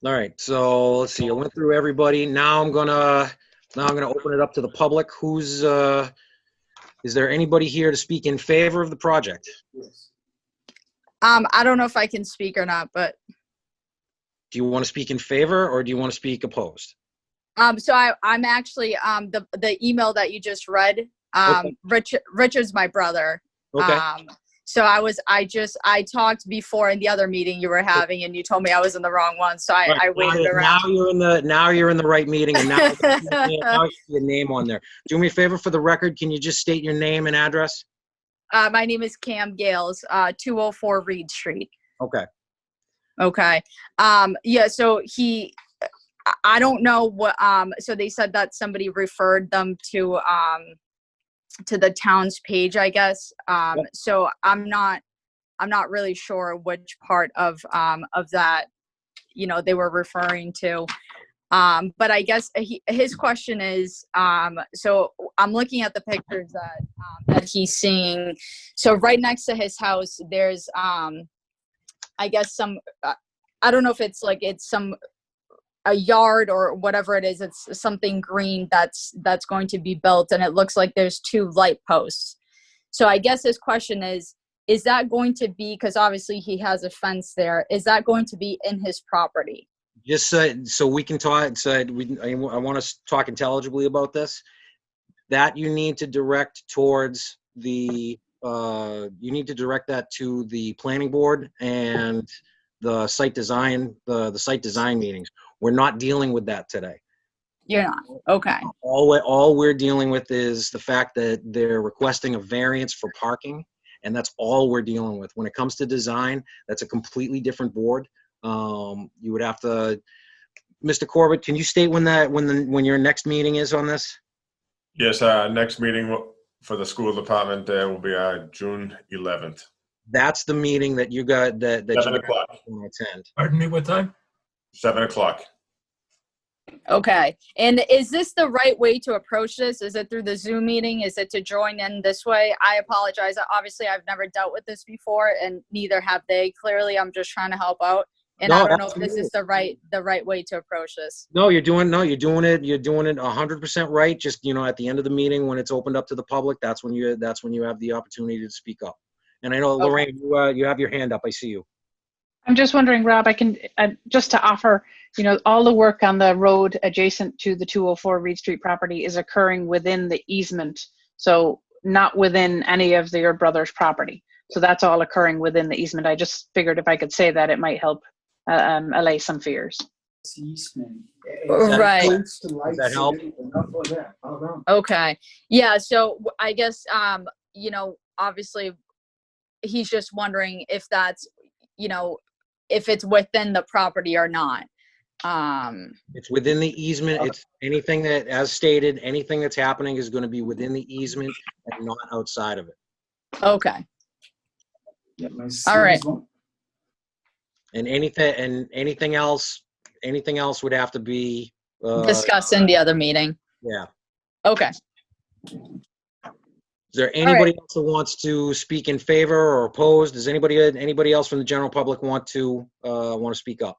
All right. So let's see. I went through everybody. Now I'm gonna open it up to the public. Is there anybody here to speak in favor of the project? I don't know if I can speak or not, but. Do you want to speak in favor or do you want to speak opposed? So I'm actually the email that you just read. Okay. Richard's my brother. Okay. So I talked before in the other meeting you were having, and you told me I was in the wrong one, so I waited around. Now you're in the right meeting, and now your name on there. Do me a favor for the record. Can you just state your name and address? My name is Cam Gales, 204 Reed Street. Okay. Okay. Yeah. So I don't know what. So they said that somebody referred them to the town's page, I guess. So I'm not really sure which part of that they were referring to. But I guess his question is, so I'm looking at the pictures that he's seeing. So right next to his house, there's, I guess I don't know if it's a yard or whatever it is. It's something green that's going to be built, and it looks like there's 2 light posts. So I guess his question is that going to be, because obviously he has a fence there, is that going to be in his property? Just so we can talk, I want to talk intelligibly about this. That you need to direct towards you need to direct that to the planning board and the site design, the site design meetings. We're not dealing with that today. You're not. Okay. All we're dealing with is the fact that they're requesting a variance for parking, and that's all we're dealing with. When it comes to design, that's a completely different board. You would have to, Mr. Corbett, can you state when your next meeting is on this? Yes, next meeting for the school department will be June 11th. That's the meeting that you got that 7 o'clock. You attend. Pardon me, what time? 7 o'clock. Okay. And is this the right way to approach this? Is it through the Zoom meeting? Is it to join in this way? I apologize. Obviously, I've never dealt with this before, and neither have they. Clearly, I'm just trying to help out. And No, I don't know if absolutely. this is the right way to approach this. No, you're doing it 100% right. Just, at the end of the meeting when it's opened up to the public, that's when you have the opportunity to speak up. And I know, Okay. Lorraine, you have your hand up. I see you. I'm just wondering, Rob, I can just to offer, all the work on the road adjacent to the 204 Reed Street property is occurring within the easement, so not within any of your brother's property. So that's all occurring within the easement. I just figured if I could say that, it might help allay some fears. Right. Does that help? Okay. Yeah. So I guess, obviously he's just wondering if that's, if it's within the property or not. It's within the easement. It's anything that, as stated, anything that's happening is going to be within the easement and not outside of it. Okay. All right. And anything else would have to be Discussed in the other meeting. Yeah. Okay. Is there anybody else that wants to speak in favor or opposed? Does anybody else from the general public want to speak up?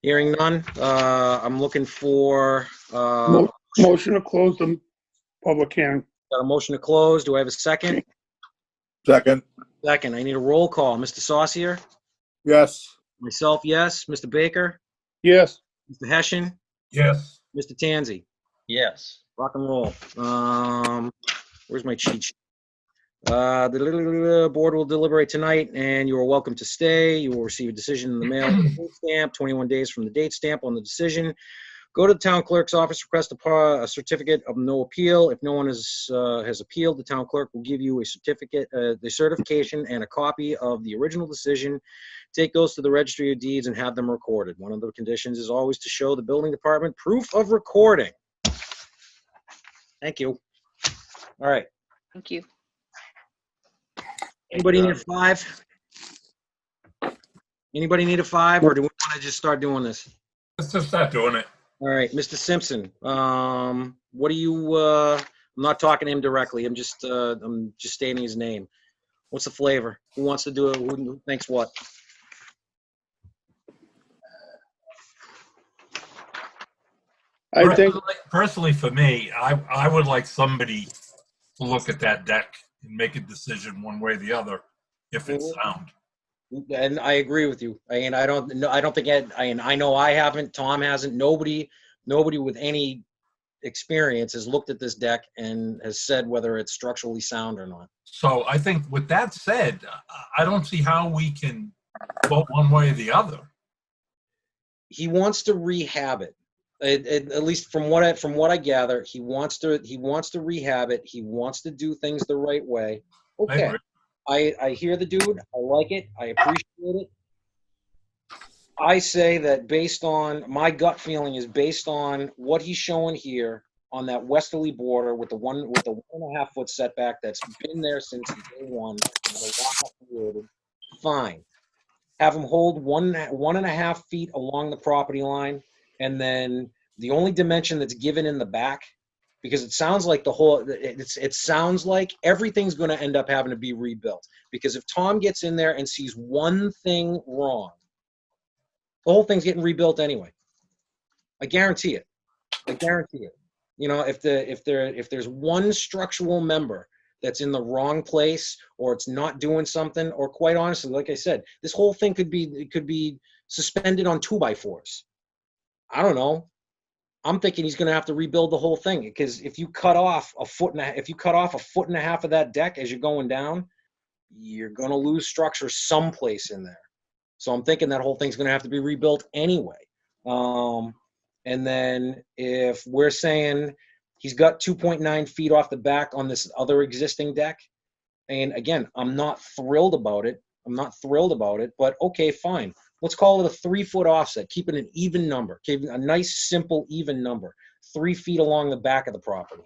Hearing none, I'm looking for Motion to close the public hearing. got a motion to close. Do I have a second? Second, Second. I need a roll call. Mr. Saucier? yes. Myself, yes. Mr. Baker? Yes. Mr. Hessian? Yes. Mr. Tanzi? Yes. Rock and roll. Where's my cheat sheet? The board will deliberate tonight, and you are welcome to stay. You will receive a decision in the mail with a date stamp, 21 days from the date stamp on the decision. Go to the town clerk's office, request a certificate of no appeal. If no one has appealed, the town clerk will give you a certificate, the certification, and a copy of the original decision. Take those to the registry of deeds and have them recorded. One of the conditions is always to show the building department proof of recording. Thank you. All right. Thank you. Anybody need a 5? Anybody need a 5, or do we want to just start doing this? Let's just start doing it. All right, Mr. Simpson, what do you, I'm not talking to him directly. I'm just stating his name. What's the flavor? Who wants to do it? Who thinks what? I think, Personally, for me, I would like somebody to look at that deck and make a decision one way or the other if it's sound. And I agree with you. I don't think I know I haven't, Tom hasn't, nobody with any experience has looked at this deck and has said whether it's structurally sound or not. So I think with that said, I don't see how we can vote one way or the other. He wants to rehab it. At least from what I gather, he wants to rehab it. He wants to do things the right way. Okay. I hear the dude. I like it. I appreciate it. I say that based on my gut feeling is based on what he's showing here on that westerly border with the 1.5 foot setback that's been there since day one. Fine. have him hold 1.5 feet along the property line, and then the only dimension that's given in the back, because it sounds like it sounds like everything's going to end up having to be rebuilt. Because if Tom gets in there and sees one thing wrong, the whole thing's getting rebuilt anyway. I guarantee it. I guarantee it. You know, if there's one structural member that's in the wrong place, or it's not doing something, or quite honestly, like I said, this whole thing could be suspended on 2x4s. I don't know. I'm thinking he's going to have to rebuild the whole thing, because if you cut off a foot and a half of that deck as you're going down, you're going to lose structure someplace in there. So I'm thinking that whole thing's going to have to be rebuilt anyway. And then if we're saying he's got 2.9 feet off the back on this other existing deck, and again, I'm not thrilled about it. But okay, fine. Let's call it a 3-foot offset. Keep it an even number. Keep a nice, simple, even number. 3 feet along the back of the property.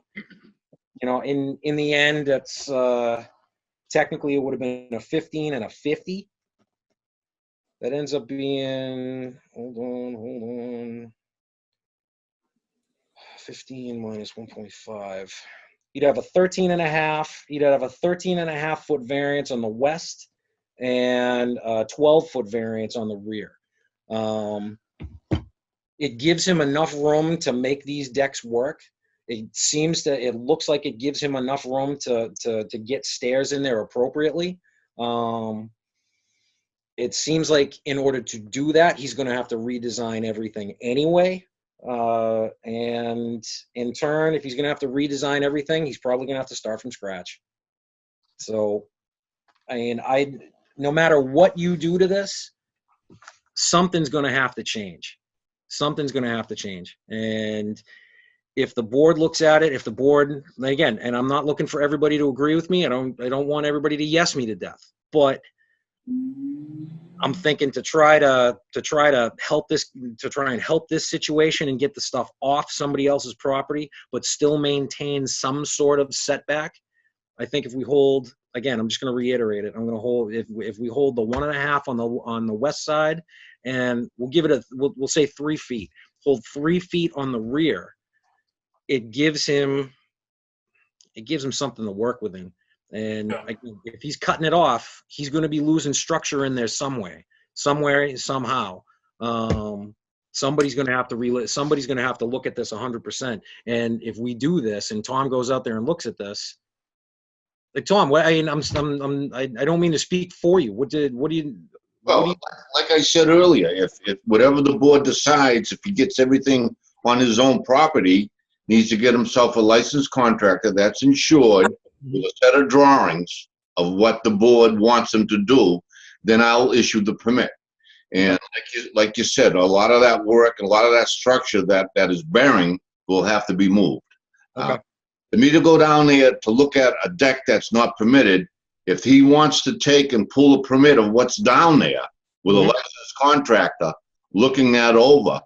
You know, in the end, that's technically it would have been a 15 and a 50. That ends up being, hold on. 15 minus 1.5. You'd have a 13.5. You'd have a 13.5 foot variance on the west, and a 12-foot variance on the rear. It gives him enough room to make these decks work. It looks like it gives him enough room to get stairs in there appropriately. It seems like in order to do that, he's going to have to redesign everything anyway. And in turn, if he's going to have to redesign everything, he's probably going to have to start from scratch. So, I mean, no matter what you do to this, something's going to have to change. Something's going to have to change. And if the board looks at it, again, and I'm not looking for everybody to agree with me. I don't want everybody to yes me to death, but I'm thinking to try and help this situation and get the stuff off somebody else's property, but still maintain some sort of setback. I think if we hold, again, I'm just going to reiterate it. I'm going to hold, if we hold the 1.5 on the west side, and we'll say 3 feet, hold 3 feet on the rear. It gives him something to work with him. And if he's cutting it off, he's going to be losing structure in there somewhere, somehow. Somebody's going to have to somebody's going to have to look at this 100%. And if we do this, and Tom goes out there and looks at this, like Tom, I don't mean to speak for you. Like I said earlier, if whatever the board decides, if he gets everything on his own property, needs to get himself a licensed contractor that's insured with a set of drawings of what the board wants him to do, then I'll issue the permit. And like you said, a lot of that work and a lot of that structure that is bearing will have to be moved. Okay. For me to go down there to look at a deck that's not permitted, if he wants to take and pull a permit of what's down there with a licensed contractor looking that over,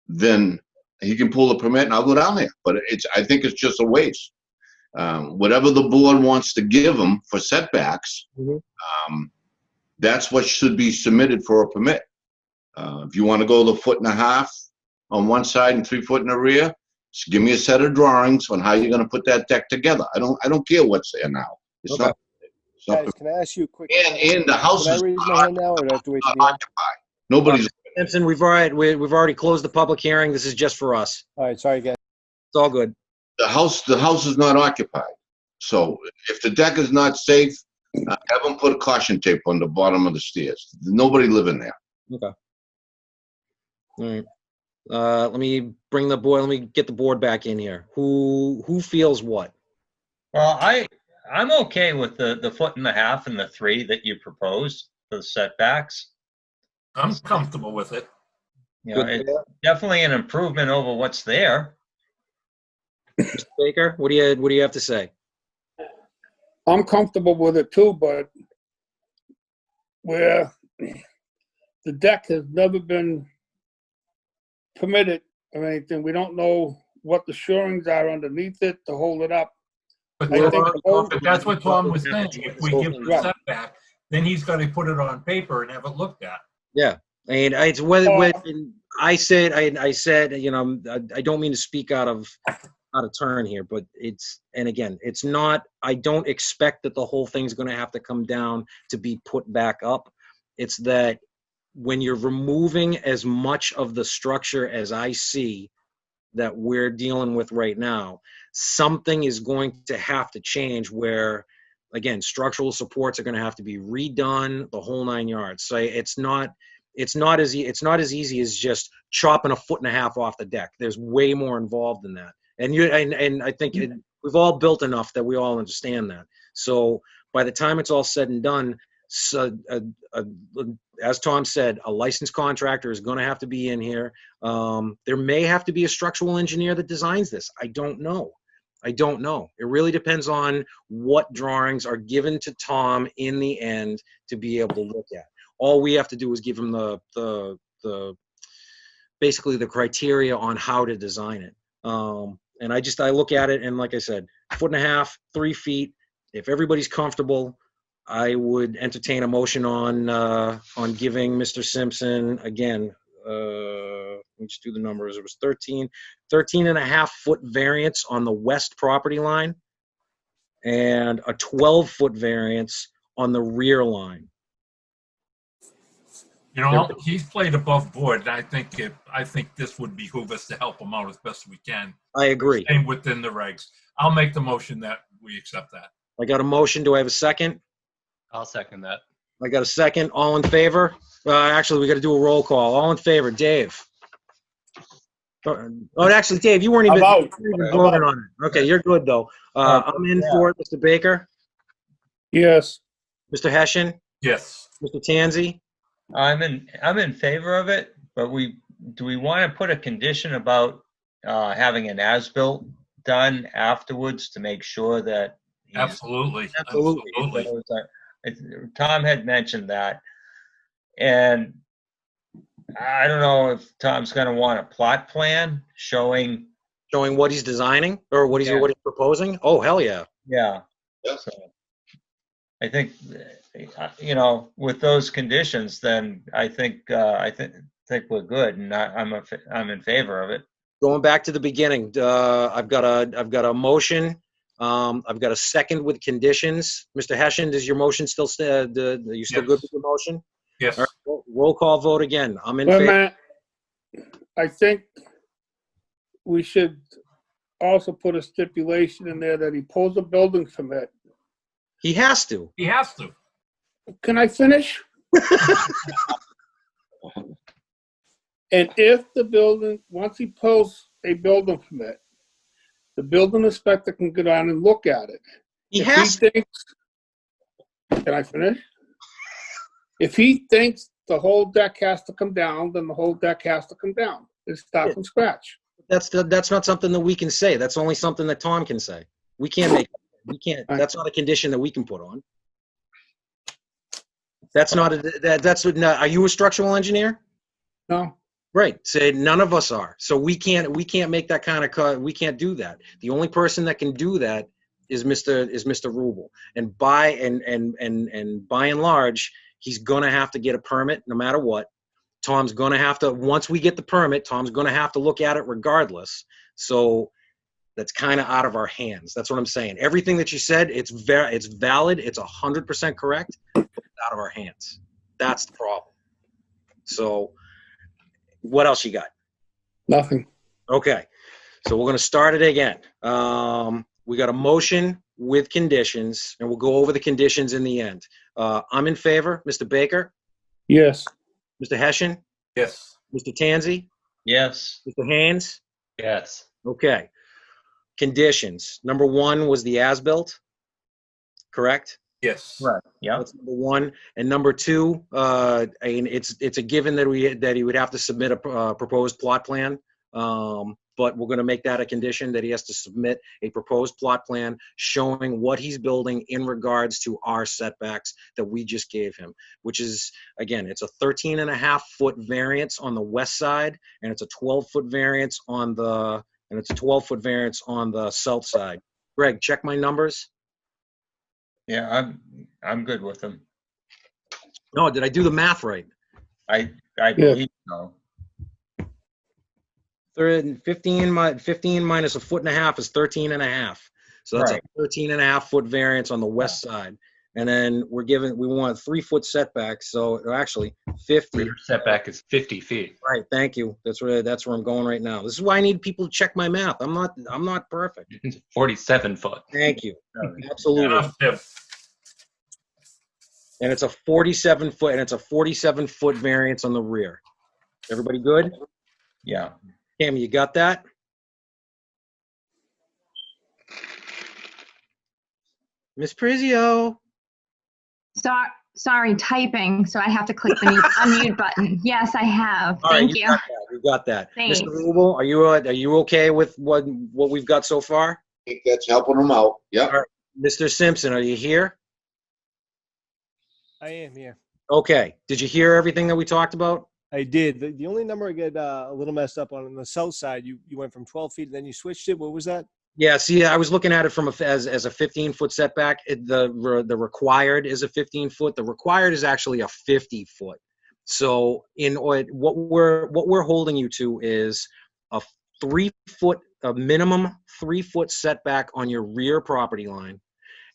then he can pull the permit and I'll go down there. But I think it's just a waste. Whatever the board wants to give him for setbacks, that's what should be submitted for a permit. If you want to go the 1.5 feet on one side and 3 foot in the rear, just give me a set of drawings on how you're going to put that deck together. I don't care what's there now. It's not. Guys, can I ask you a quick? And the house Can I is raise my hand now, or do I have to wait to the end? occupied. Nobody's. Simpson, we've already closed the public hearing. This is just for us. All right, sorry, guys. It's all good. The house is not occupied. So if the deck is not safe, have them put a caution tape on the bottom of the stairs. Nobody living there. Okay. All right. Let me get the board back in here. Who feels what? Well, I'm okay with the 1.5 feet and the 3 that you proposed for the setbacks. I'm comfortable with it. You know, it's definitely an improvement over what's there. Mr. Baker, what do you have to say? I'm comfortable with it too, but where the deck has never been permitted or anything, we don't know what the shorings are underneath it to hold it up. But I think that's what Tom was saying. If we give the setback, then he's got to put it on paper and have it looked at. Yeah, and it's when I said, you know, I don't mean to speak out of turn here, but and again, it's not, I don't expect that the whole thing's going to have to come down to be put back up. It's that when you're removing as much of the structure as I see that we're dealing with right now, something is going to have to change where, again, structural supports are going to have to be redone, the whole 9 yards. So it's not as easy as just chopping 1.5 feet off the deck. There's way more involved in that. And I think we've all built enough that we all understand that. So by the time it's all said and done, as Tom said, a licensed contractor is going to have to be in here. There may have to be a structural engineer that designs this. I don't know. It really depends on what drawings are given to Tom in the end to be able to look at. All we have to do is give him basically the criteria on how to design it. And I look at it, and like I said, 1.5 feet, 3 feet. If everybody's comfortable, I would entertain a motion on giving Mr. Simpson, again, let me just do the numbers. It was 13.5 foot variance on the west property line and a 12-foot variance on the rear line. You know, he's played above board, and I think this would behoove us to help him out as best we can. I agree. Staying within the regs. I'll make the motion that we accept that. I got a motion. Do I have a second? I'll second that. I got a second. All in favor? Actually, we got to do a roll call. All in favor, Dave. Oh, actually, Dave, you weren't even voting on it. Okay, you're good though. I'm in for it. Mr. Baker. Yes. Mr. Hessian. Yes. Mr. Tanzi. I'm in favor of it, but do we want to put a condition about having an as-built done afterwards to make sure that Absolutely. Tom had mentioned that, and I don't know if Tom's going to want a plot plan showing what he's designing or what he's proposing. Oh, hell yeah. Yeah. So I think, you know, with those conditions, then I think we're good, and I'm in favor of it. Going back to the beginning, I've got a motion. I've got a second with conditions. Mr. Hessian, does your motion still stand? Are you still good with your motion? Yes. All right, roll call vote again. I'm in Wait a favor. minute. I think we should also put a stipulation in there that he pulls a building permit. He has to. He has to. Can I finish? And if the building, once he pulls a building permit, the building inspector can go down and look at it. Can I finish? If he thinks the whole deck has to come down, then the whole deck has to come down. It's start from scratch. That's not something that we can say. That's only something that Tom can say. We can't. That's not a condition that we can put on. That's not are you a structural engineer? No. Right. So none of us are. So we can't make that kind of we can't do that. The only person that can do that is Mr. Rubel. And by and large, he's gonna have to get a permit no matter what. Tom's gonna have to, once we get the permit, Tom's gonna have to look at it regardless. So that's kind of out of our hands. That's what I'm saying. Everything that you said, it's valid. It's 100% correct. It's out of our hands. That's the problem. So what else you got? Nothing. Okay. So we're going to start it again. We got a motion with conditions, and we'll go over the conditions in the end. I'm in favor. Mr. Baker? Yes. Mr. Hessian? Yes. Mr. Tanzi? Yes. Mr. Haynes? Yes. Okay. Conditions. Number 1 was the as-built, correct? Yes. Right. Yeah. That's number 1. And number 2, it's a given that he would have to submit a proposed plot plan. But we're going to make that a condition that he has to submit a proposed plot plan showing what he's building in regards to our setbacks that we just gave him, which is, again, it's a 13.5 foot variance on the west side, and it's a 12-foot variance on the south side. Greg, check my numbers. Yeah, I'm good with them. No, did I do the math right? I believe so. 15 minus a foot and a half is 13 and a half. So that's Right. a 13 and a half foot variance on the west side. And then we want 3 foot setbacks. So actually 50. Rear setback is 50 feet. Right. Thank you. That's where I'm going right now. This is why I need people to check my math. I'm not perfect. 47 foot. Thank you. Absolutely. Enough, Tim. And it's a 47 foot variance on the rear. Everybody good? Yeah. Cam, you got that? Miss Prizio. Sorry, typing, so I have to click the unmute button. Yes, I have. All right, Thank you. You got that. Thanks. Mr. Rubel, are you okay with what we've got so far? I think that's helping them out. Yep. All right. Mr. Simpson, are you here? I am here. Okay. Did you hear everything that we talked about? I did. The only number I get a little messed up on the south side, you went from 12 feet and then you switched it. What was that? Yeah, see, I was looking at it from as a 15-foot setback. The required is a 15-foot. The required is actually a 50-foot. So what we're holding you to is a minimum 3 foot setback on your rear property line,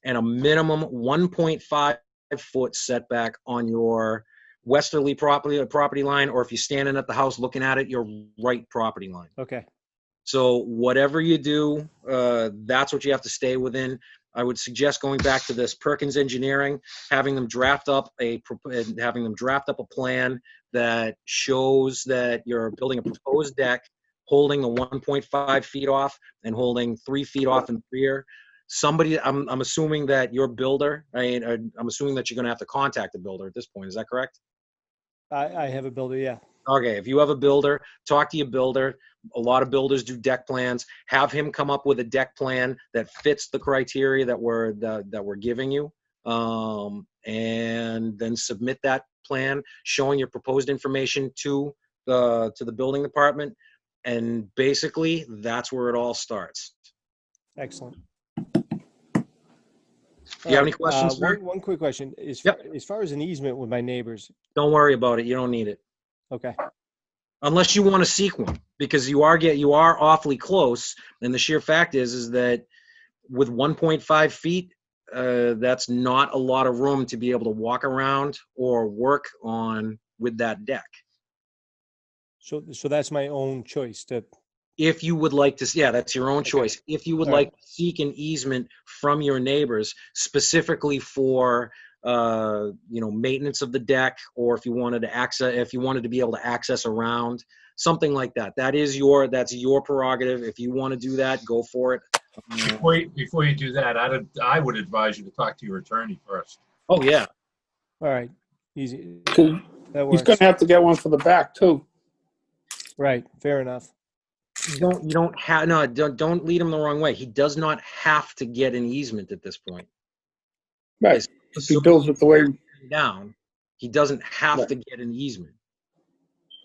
and a minimum 1.5 foot setback on your westerly property line, or if you're standing at the house looking at it, your right property line. Okay. So whatever you do, that's what you have to stay within. I would suggest going back to this Perkins Engineering, having them draft up a plan that shows that you're building a proposed deck, holding the 1.5 feet off and holding 3 feet off in the rear. I'm assuming that your builder, I'm assuming that you're going to have to contact the builder at this point. Is that correct? I have a builder, yeah. Okay, if you have a builder, talk to your builder. A lot of builders do deck plans. Have him come up with a deck plan that fits the criteria that we're giving you, and then submit that plan showing your proposed information to the building department. And basically, that's where it all starts. Excellent. Do you have any questions, sir? One quick question. As far as an easement with my neighbors. Don't worry about it. You don't need it. Okay. Unless you want to seek one, because you are awfully close. And the sheer fact is that with 1.5 feet, that's not a lot of room to be able to walk around or work on with that deck. So that's my own choice to. If you would like to, that's your own choice. If you would like to seek an easement from your neighbors specifically for, maintenance of the deck, or if you wanted to be able to access around, something like that. That's your prerogative. If you want to do that, go for it. Before you do that, I would advise you to talk to your attorney first. Oh yeah. All right. Easy. That works. He's going to have to get one for the back too. Right. Fair enough. Don't lead him the wrong way. He does not have to get an easement at this point. Right. If he builds it the way down, he doesn't have to get an easement.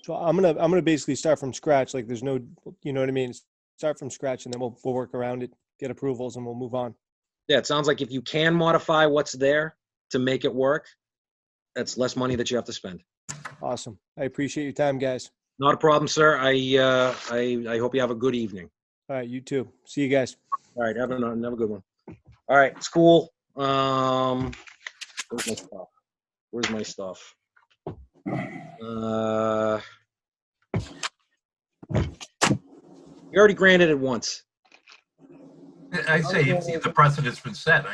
So I'm gonna basically start from scratch. Like there's no, you know what I mean? Start from scratch, and then we'll work around it, get approvals, and we'll move on. Yeah, it sounds like if you can modify what's there to make it work, that's less money that you have to spend. Awesome. I appreciate your time, guys. Not a problem, sir. I hope you have a good evening. All right, you too. See you guys. All right, have a good one. All right, school. Where's my stuff? You already granted it once. I say if the precedent's been set.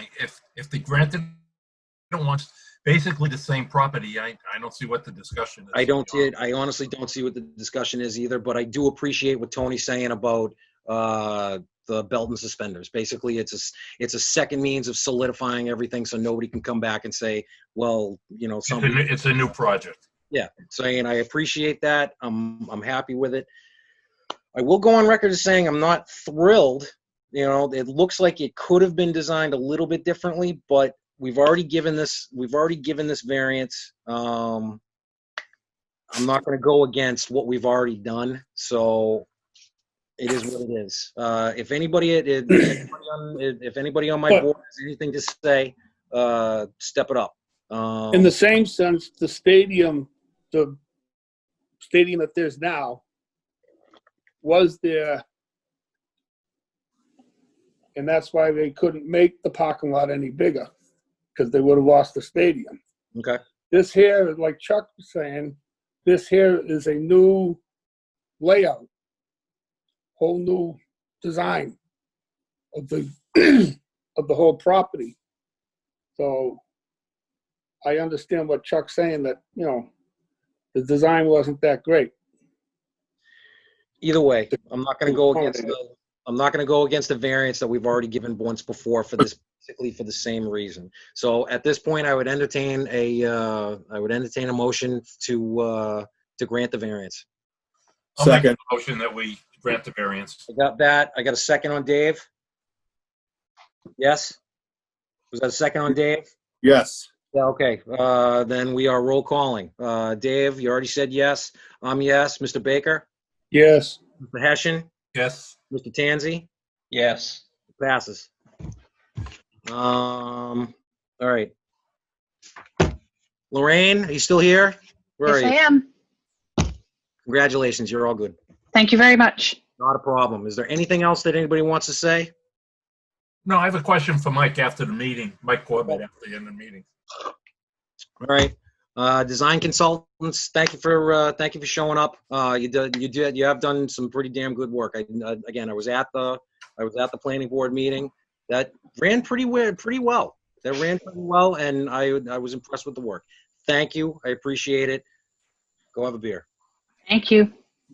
If the granted once, basically the same property, I don't see what the discussion is. I honestly don't see what the discussion is either, but I do appreciate what Tony's saying about the belt and suspenders. Basically, it's a second means of solidifying everything, so nobody can come back and say, well, it's a new project. Yeah, saying I appreciate that. I'm happy with it. I will go on record as saying I'm not thrilled. It looks like it could have been designed a little bit differently, but we've already given this variance. I'm not going to go against what we've already done, so it is what it is. If anybody on my board has anything to say, step it up. In the same sense, the stadium that there's now was there, and that's why they couldn't make the parking lot any bigger, because they would have lost the stadium. Okay. This here, like Chuck was saying, this here is a new layout, whole new design of the of the whole property. So I understand what Chuck's saying, that, you know, the design wasn't that great. Either way, I'm not going to go against the variance that we've already given once before for this, basically for the same reason. So at this point, I would entertain a motion to grant the variance. I'll make Second. a motion that we grant the variance. I got that. I got a second on Dave. Yes? Was that a second on Dave? Yes. Yeah, okay. Then we are roll calling. Dave, you already said yes. I'm yes. Mr. Baker? Yes. Mr. Hessian? Yes. Mr. Tanzi? Yes. Passes. All right. Lorraine, are you still here? Where Yes, are I you? am. Congratulations, you're all good. Thank you very much. Not a problem. Is there anything else that anybody wants to say? No, I have a question for Mike after the meeting. Mike Corbett after the end of the meeting. All right. Design consultants, thank you for showing up. You have done some pretty damn good work. I was at the planning board meeting. That ran pretty well. That ran pretty well, and I was impressed with the work. Thank you. I appreciate it. Go have a beer. Thank you.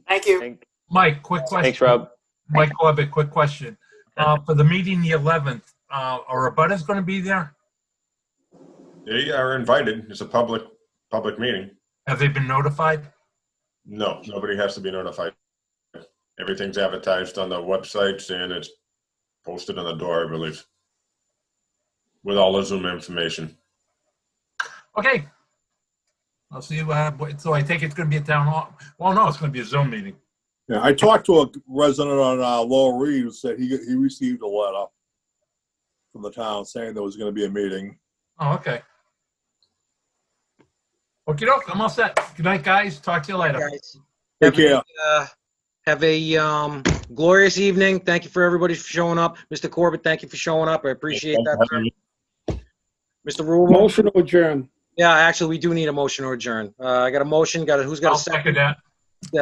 Thank you. Mike, quick question. Thanks, Rob. Mike Corbett, quick question. For the meeting the 11th, are abutters going to be there? They are invited. It's a public meeting. Have they been notified? No, nobody has to be notified. Everything's advertised on the websites and it's posted on the door, I believe, with all the Zoom information. Okay. I'll see you. So I think it's going to be a town hall. Well, no, it's going to be a Zoom meeting. Yeah, I talked to a resident on Lower Reed who said he received a letter from the town saying there was going to be a meeting. Oh, okay. Okie doke, I'm all set. Good night, guys. Talk to you later. Take care. Have a glorious evening. Thank you for everybody for showing up. Mr. Corbett, thank you for showing up. I appreciate that, sir. Mr. Rule. Motion to adjourn. Yeah, actually, we do need a motion to adjourn. I got a motion. Who's got a second? I'll second that.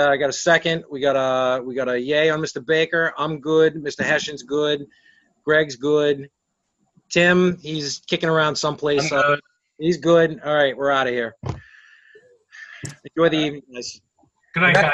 I got a second. We got a yay on Mr. Baker. I'm good. Mr. Hessian's good. Greg's good. Tim, he's kicking around someplace. He's good. All right, we're out of here. Enjoy the evening, guys. Good night, guys.